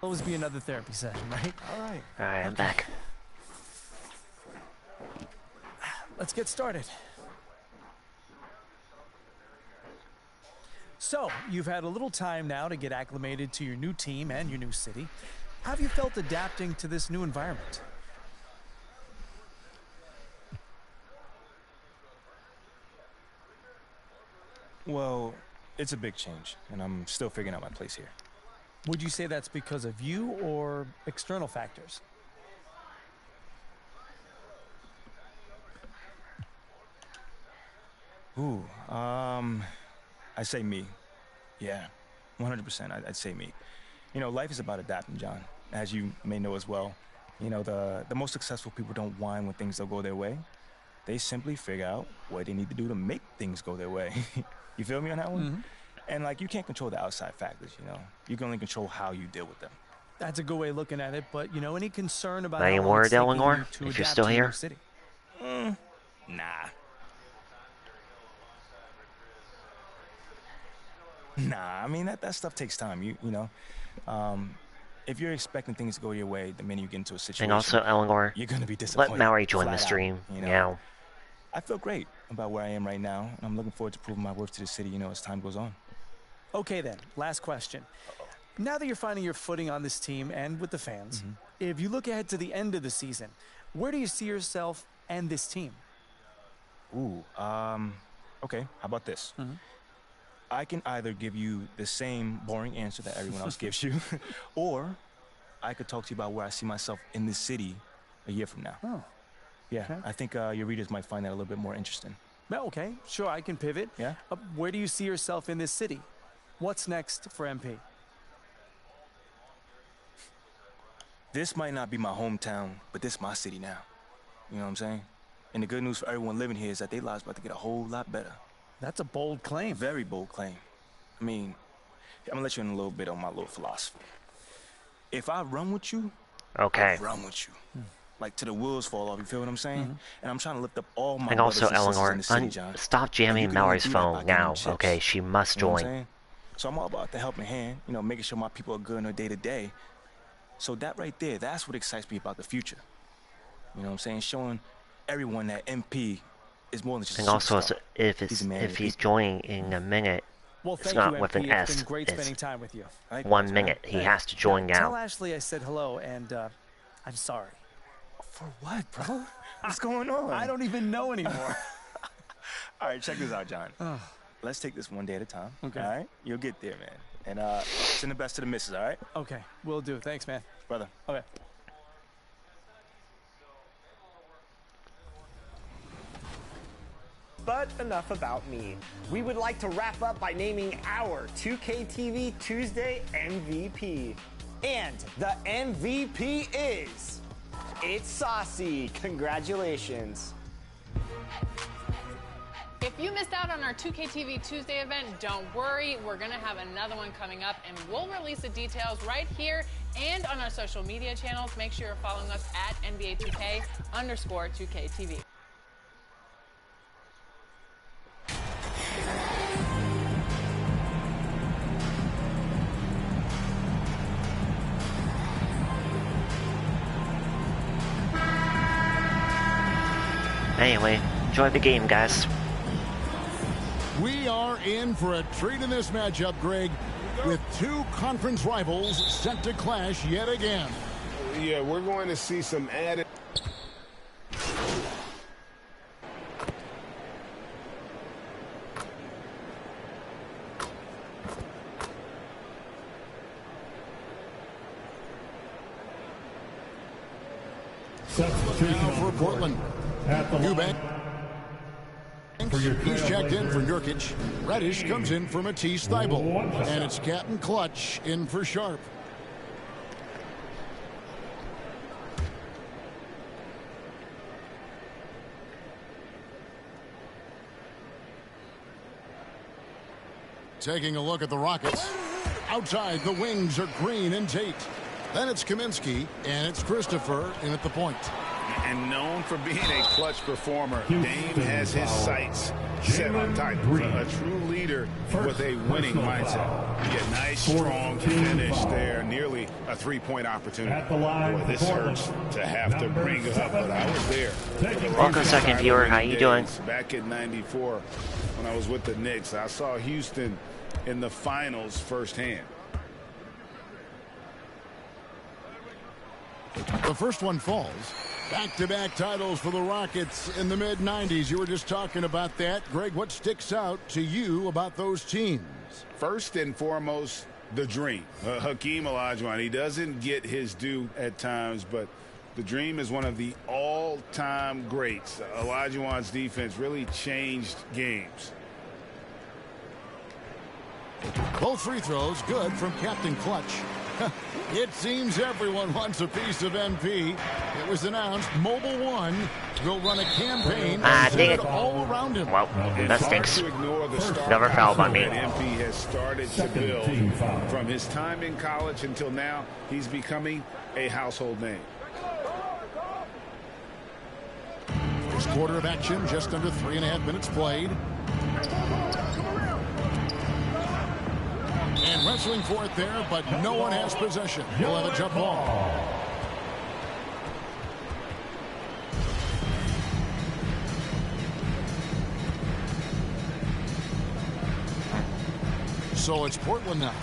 Always be another therapy session, right? All right. All right, I'm back. Let's get started. So, you've had a little time now to get acclimated to your new team and your new city. How have you felt adapting to this new environment? Well, it's a big change, and I'm still figuring out my place here. Would you say that's because of you or external factors? Ooh, I'd say me. Yeah, 100%, I'd say me. You know, life is about adapting, John, as you may know as well. You know, the most successful people don't whine when things don't go their way. They simply figure out what they need to do to make things go their way. You feel me on that one? Mm-hmm. And, like, you can't control the outside factors, you know? You can only control how you deal with them. That's a good way of looking at it, but, you know, any concern about Any how long word, it's taking Eleanor, you to if you're adapt still to a here? new city? Nah. Nah, I mean, that stuff takes time, you know? If you're expecting things to go your way the minute you get into a situation, And also, Eleanor, you're going to be disappointed. let Mallory join the flat out, stream you know? now. I feel great about where I am right now, and I'm looking forward to proving my worth to the city, you know, as time goes on. Okay, then. Last question. Now that you're finding your footing on this team and with the fans, if you look ahead to the end of the season, where do you see yourself and this team? Ooh, okay, how about this? I can either give you the same boring answer that everyone else gives you, or I could talk to you about where I see myself in this city a year from now. Oh. Yeah, Okay. I think your readers might find that a little bit more interesting. Well, okay, sure, I can pivot. Yeah? Where do you see yourself in this city? What's next for MP? This might not be my hometown, but this is my city now. You know what I'm saying? And the good news for everyone living here is that their lives about to get a whole lot better. That's a bold claim. Very bold claim. I mean, I'm gonna let you in a little bit on my little philosophy. If I run with you, Okay. I run with you. Like till the wheels fall off, you feel what I'm saying? And I'm trying to lift up all my And brothers also, and sisters Eleanor, in the city, John. stop And you jamming can only Mallory's do that by phone getting now. chips. Okay, she must You know what I'm join. saying? So I'm all about the helping hand, you know, making sure my people are good in their day to day. So that right there, that's what excites me about the future. You know what I'm saying? Showing everyone that MP is more than just And a also, superstar. He's a man if of he's people. joining in a minute, Well, it's thank not you, with MP. an It's S. been great It's spending time with you. 1 minute. He has to join Tell now. Ashley I said hello, and I'm sorry. For what, bro? What's going on? I don't even know anymore. All right, check this out, John. Let's take this one day at a time. Okay. All right? You'll get there, man. And send the best to the missus, all right? Okay, will do. Thanks, man. Brother. Okay. But enough about me. We would like to wrap up by naming our 2K TV Tuesday MVP. And the MVP is... It's Saucy. Congratulations. If you missed out on our 2K TV Tuesday event, don't worry. We're going to have another one coming up, and we'll release the details right here and on our social media channels. Make sure you're following us at NBA2K_2KTV. Anyway, enjoy the game, guys. We are in for a treat in this matchup, Greg, with two conference rivals set to clash yet again. Yeah, we're going to see some added... Now for Portland. Eubank. He's checked in for Nurkic. Reddish comes in for Matisse Thybulle. And it's Captain Clutch in for Sharp. Taking a look at the Rockets. Outside, the wings are Green and Tate. Then it's Kaminsky, and it's Christopher in at the point. And known for being a clutch performer, Dame has his sights set on Titan. A true leader with a winning mindset. Yeah, nice, strong finish there. Nearly a three-point opportunity. Boy, this hurts to have to bring it up, but I was there. Welcome, second viewer. How you doing? Back in '94, when I was with the Knicks, I saw Houston in the finals firsthand. The first one falls. Back-to-back titles for the Rockets in the mid-90s. You were just talking about that. Greg, what sticks out to you about those teams? First and foremost, the dream. Hakeem Olajuwon, he doesn't get his due at times, but the dream is one of the all-time greats. Olajuwon's defense really changed games. Both free throws good from Captain Clutch. It seems everyone wants a piece of MP. It was announced Mobile One will run a campaign all around him. Well, that stinks. Never fouled by me. MP has started to build from his time in college until now. He's becoming a household name. First quarter of action, just under 3.5 minutes played. And wrestling for it there, but no one has possession. He'll have a jump ball. So it's Portland now.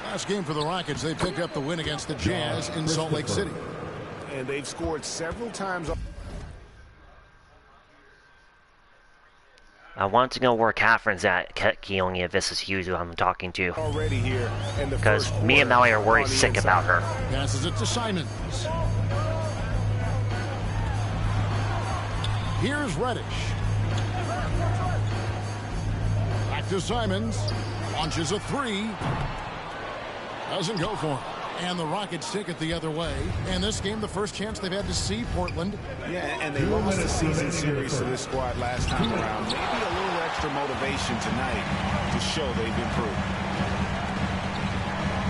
Last game for the Rockets, they picked up the win against the Jazz in Salt Lake City. And they've scored several times. I want to know where Catherine's at, Keone, if this is Hughes who I'm talking to. Already here, because me and Maui are worried sick about her. Passes it to Simons. Here's Reddish. Back to Simons. Launches a three. Doesn't go for him. And the Rockets take it the other way. And this game, the first chance they've had to see Portland. Yeah, and they lost the season series to this squad last time around. Maybe a little extra motivation tonight to show they've improved.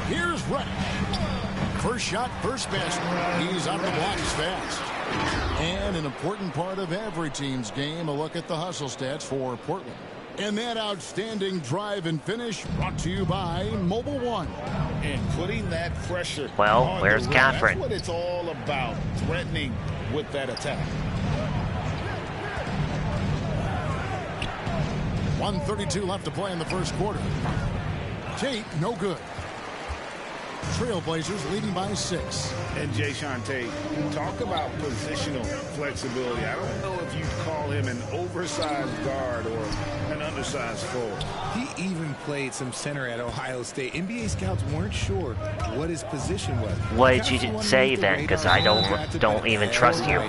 Here's Reddish. First shot, first basket. He's out of the blocks fast. And an important part of every team's game, a look at the hustle stats for Portland. And that outstanding drive and finish brought to you by Mobile One. And putting that pressure. Well, where's Catherine? That's what it's all about, threatening with that attack. 1:32 left to play in the first quarter. Tate, no good. Trailblazers leading by 6. And Jayshawn Tate, talk about positional flexibility. I don't know if you'd call him an oversized guard or an undersized forward. He even played some center at Ohio State. NBA scouts weren't sure what his position was. What did you say then? Because I don't even trust you.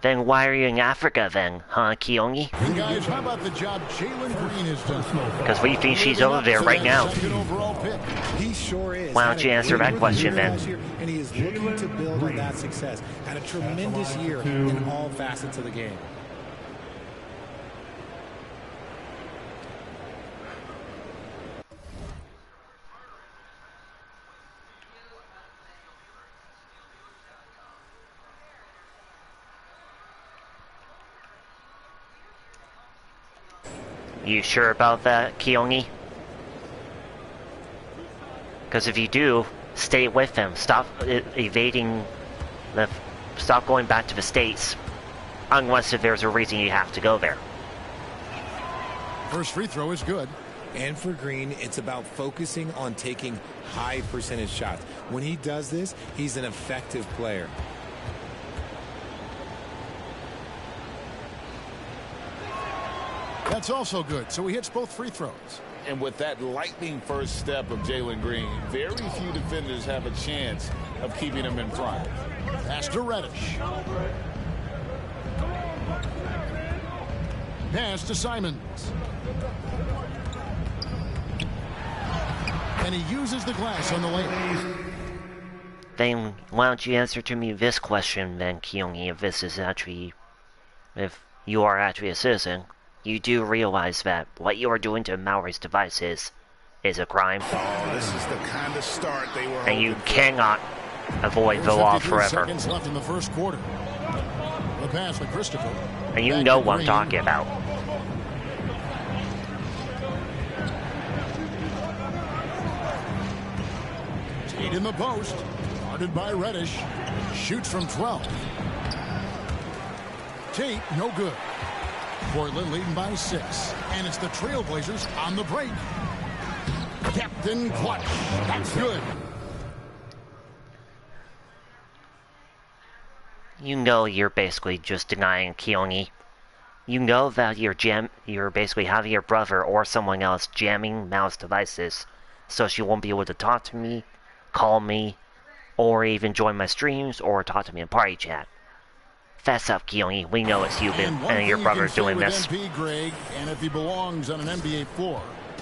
Then why are you in Africa then, huh, Keone? And guys, how about the job Jalen Green has done? Because we think she's over there right now. He sure is. Why don't you answer that question then? And he is looking to build on that success. Had a tremendous year in all facets of the game. You sure about that, Keone? Because if you do, stay with him. Stop evading stop going back to the States. Unless if there's a reason you have to go there. First free throw is good. And for Green, it's about focusing on taking high percentage shots. When he does this, he's an effective player. That's also good. So he hits both free throws. And with that lightning first step of Jalen Green, very few defenders have a chance of keeping him in front. Pass to Reddish. Pass to Simons. And he uses the glass on the lane. Then why don't you answer to me this question then, Keone, if this is actually, if you are actually a citizen. You do realize that what you are doing to Maori's devices is a crime. Oh, this is the kind of start they were and you cannot avoid the law forever. Seconds left in the first quarter. The pass to Christopher. And you know what I'm talking about. Tate in the post. Guarded by Reddish. Shoots from 12. Tate, no good. Portland leading by 6. And it's the Trailblazers on the break. Captain Clutch. That's good. You know you're basically just denying Keone. You know that you're basically having your brother or someone else jamming mouse devices, so she won't be able to talk to me, call me, or even join my streams or talk to me in party chat. Fess up, Keone. We know it's you and your brother doing this. MP, Greg, and if he belongs on an NBA floor,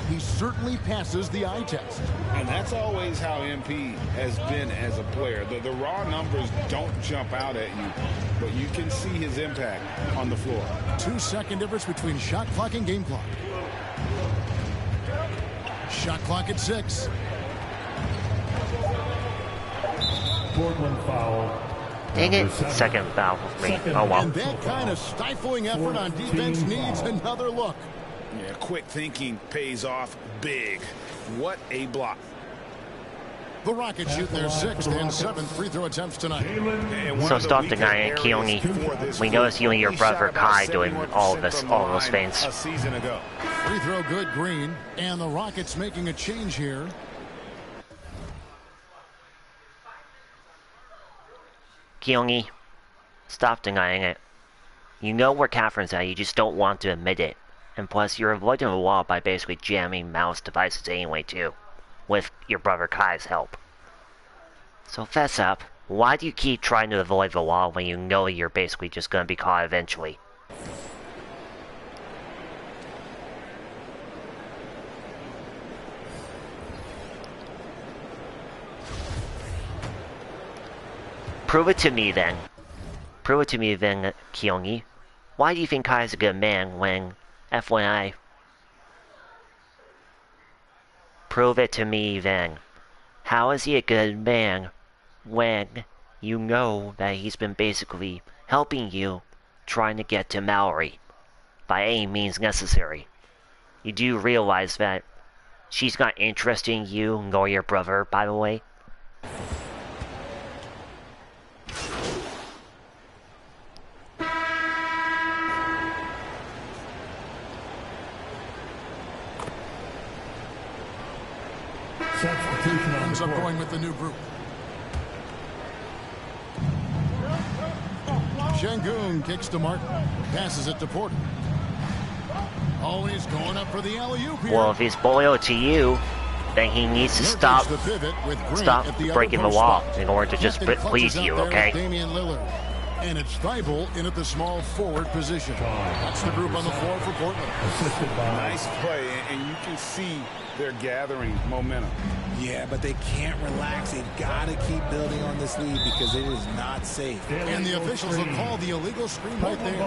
he certainly passes the eye test. And that's always how MP has been as a player. The raw numbers don't jump out at you, but you can see his impact on the floor. 2-second difference between shot clock and game clock. Shot clock at 6. Portland foul. Dang it. Second foul for me. Oh well. And that kind of stifling effort on defense needs another look. Yeah, quick thinking pays off big. What a block. The Rockets shoot their 6th and 7th free throw attempts tonight. So stop denying it, Keone. We know it's you and your brother Kai doing all those things. A season ago. Free throw good, Green. And the Rockets making a change here. Keone, stop denying it. You know where Catherine's at, you just don't want to admit it. And plus, you're avoiding the law by basically jamming mouse devices anyway, too. With your brother Kai's help. So fess up. Why do you keep trying to avoid the law when you know you're basically just gonna be caught eventually? Prove it to me then. Prove it to me then, Keone. Why do you think Kai's a good man when FYI? Prove it to me then. How is he a good man when you know that he's been basically helping you trying to get to Mallory by any means necessary? You do realize that she's not interested in you nor your brother, by the way? Ends up going with the new group. Şengün kicks to Martin. Passes it to Porter. Oh, he's going up for the alley-oop here. Well, if he's loyal to you, then he needs to stop breaking the law in order to just please you, okay? Damian Lillard. And it's Thibault in at the small forward position. That's the group on the floor for Portland. Nice play, and you can see they're gathering momentum. Yeah, but they can't relax. They've got to keep building on this lead because it is not safe. And the officials have called the illegal screen right there.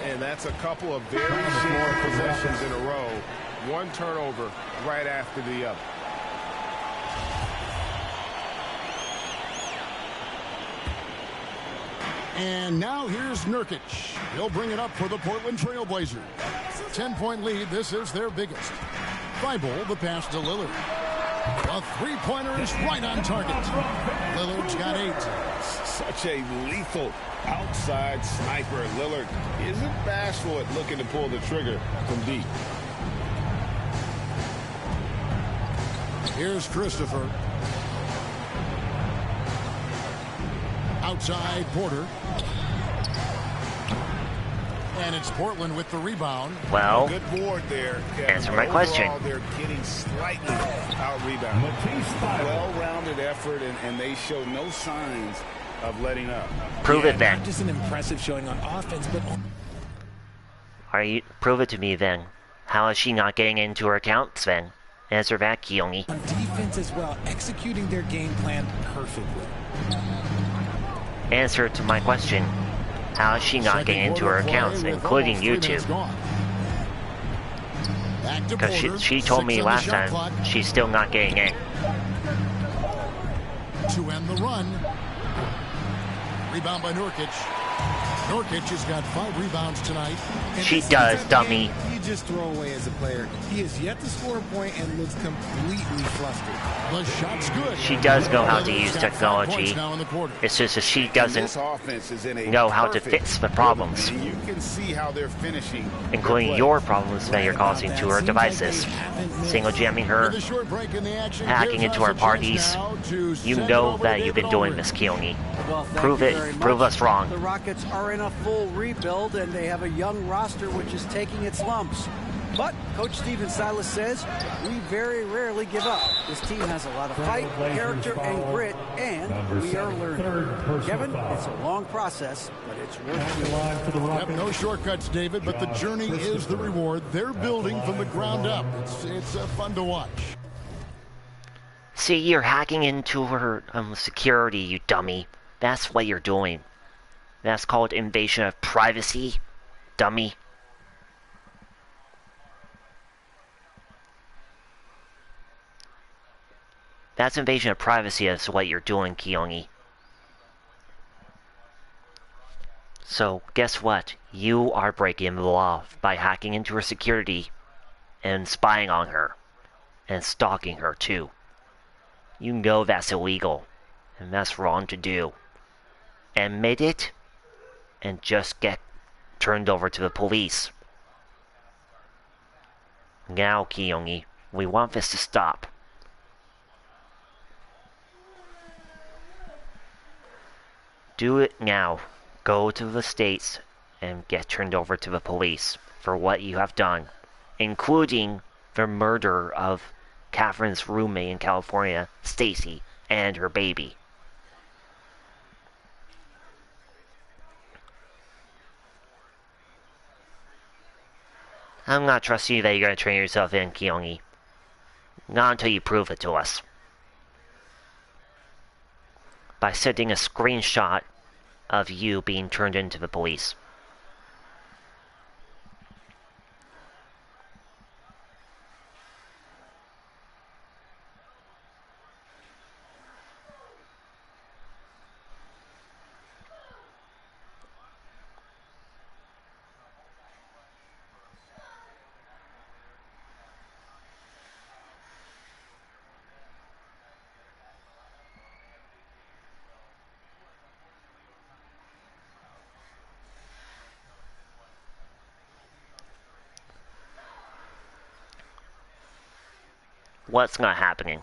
And that's a couple of very short possessions in a row. One turnover right after the other. And now here's Nurkic. He'll bring it up for the Portland Trailblazers. 10-point lead. This is their biggest. Thibault, the pass to Lillard. A three-pointer is right on target. Lillard's got 8. Such a lethal outside sniper. Lillard isn't bashful at looking to pull the trigger from deep. Here's Christopher. Outside Porter. And it's Portland with the rebound. Well, good board there. Answer my question. They're getting slightly out-rebounded. Well-rounded effort, and they show no signs of letting up. Prove it then. Not just an impressive showing on offense, but prove it to me then. How is she not getting into her account, Sven? Answer that, Keone. On defense as well, executing their game plan perfectly. Answer to my question. How is she not getting into her accounts, including YouTube? Because she told me last time she's still not getting in. To end the run. Rebound by Nurkic. Nurkic has got 5 rebounds tonight. She does, dummy. You just throw away as a player. He has yet to score a point and looks completely flustered. The shot's good. She does know how to use technology. It's just that she doesn't know how to fix the problems, you can see how they're finishing, including your problems that you're causing to her devices. Single jamming her, hacking into her parties. You know that you've been doing this, Keone. Prove it. Prove us wrong. The Rockets are in a full rebuild, and they have a young roster which is taking its lumps. But Coach Stephen Silas says we very rarely give up. This team has a lot of fight, character, and grit, and we are learning. Kevin, it's a long process, but it's worth it. No shortcuts, David, but the journey is the reward. They're building from the ground up. It's fun to watch. See, you're hacking into her security, you dummy. That's what you're doing. That's called invasion of privacy, dummy. That's invasion of privacy, that's what you're doing, Keone. So, guess what? You are breaking the law by hacking into her security and spying on her. And stalking her, too. You know that's illegal. And that's wrong to do. Admit it, and just get turned over to the police. Now, Keone, we want this to stop. Do it now. Go to the States and get turned over to the police for what you have done, including the murder of Catherine's roommate in California, Stacy, and her baby. I'm not trusting you that you're going to turn yourself in, Keone. Not until you prove it to us. By sending a screenshot of you being turned into the police. What's not happening?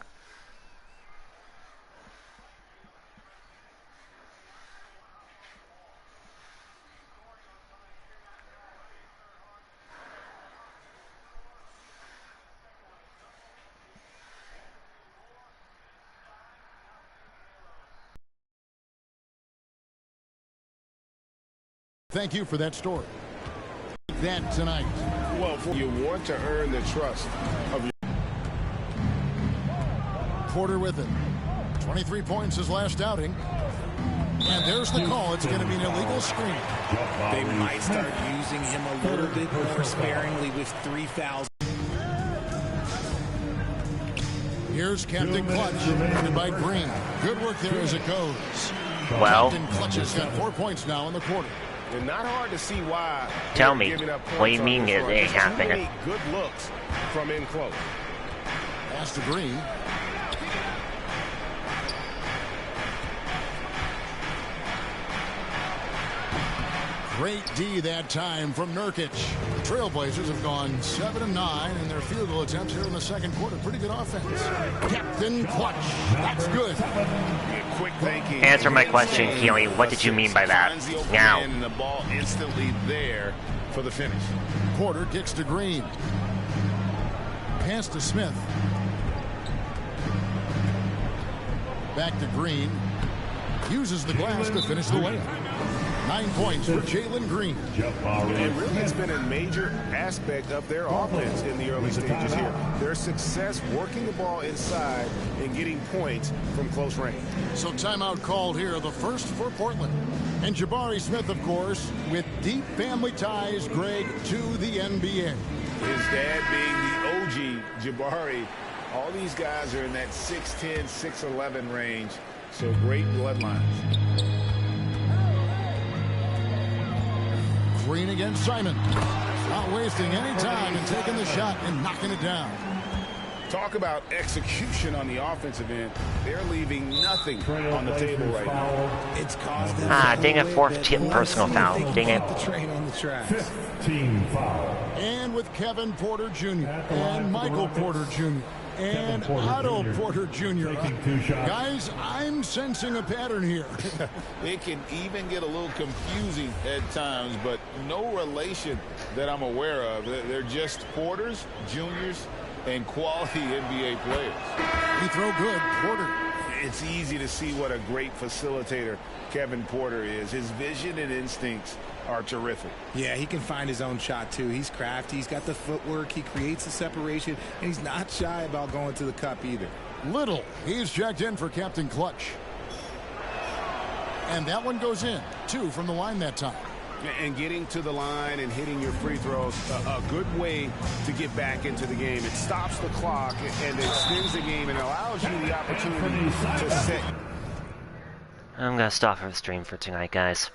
Thank you for that story. That tonight. Well, you want to earn the trust of your... Porter with it. 23 points his last outing. And there's the call. It's going to be an illegal screen. They might start using him a little bit more sparingly with 3 fouls. Here's Captain Clutch, defended by Green. Good work there as it goes. Well, Captain Clutch has got 4 points now in the quarter. And not hard to see why. Tell me, what do you mean it ain't happening? Good looks from in close. Pass to Green. Great D that time from Nurkic. The Trailblazers have gone 7-9 in their field goal attempts here in the second quarter. Pretty good offense. Captain Clutch. That's good. Quick thinking. Answer my question, Keone. What did you mean by that? Now. And the ball instantly there for the finish. Porter kicks to Green. Pass to Smith. Back to Green. Uses the glass to finish the layup. 9 points for Jalen Green. And really, it's been a major aspect of their offense in the early stages here. Their success working the ball inside and getting points from close range. So timeout called here, the first for Portland. And Jabari Smith, of course, with deep family ties, Greg, to the NBA. His dad being the OG, Jabari. All these guys are in that 6'10", 6'11" range. So great bloodlines. Green against Simon. not wasting any time and taking the shot and knocking it down. Talk about execution on the offensive end. They're leaving nothing on the table right now. It's caused them dang it, fourth personal foul. Dang it. the train on the tracks. Team foul. And with Kevin Porter Jr. and Michael Porter Jr. and Otto Porter Jr. Guys, I'm sensing a pattern here. It can even get a little confusing at times, but no relation that I'm aware of. They're just Porters, Juniors, and quality NBA players. He throw good, Porter. It's easy to see what a great facilitator Kevin Porter is. His vision and instincts are terrific. Yeah, he can find his own shot, too. He's crafty. He's got the footwork. He creates the separation, and he's not shy about going to the cup either. Little. He's checked in for Captain Clutch. And that one goes in. 2 from the line that time. And getting to the line and hitting your free throws, a good way to get back into the game. It stops the clock and extends the game and allows you the opportunity to set. I'm gonna stop the stream for tonight, guys.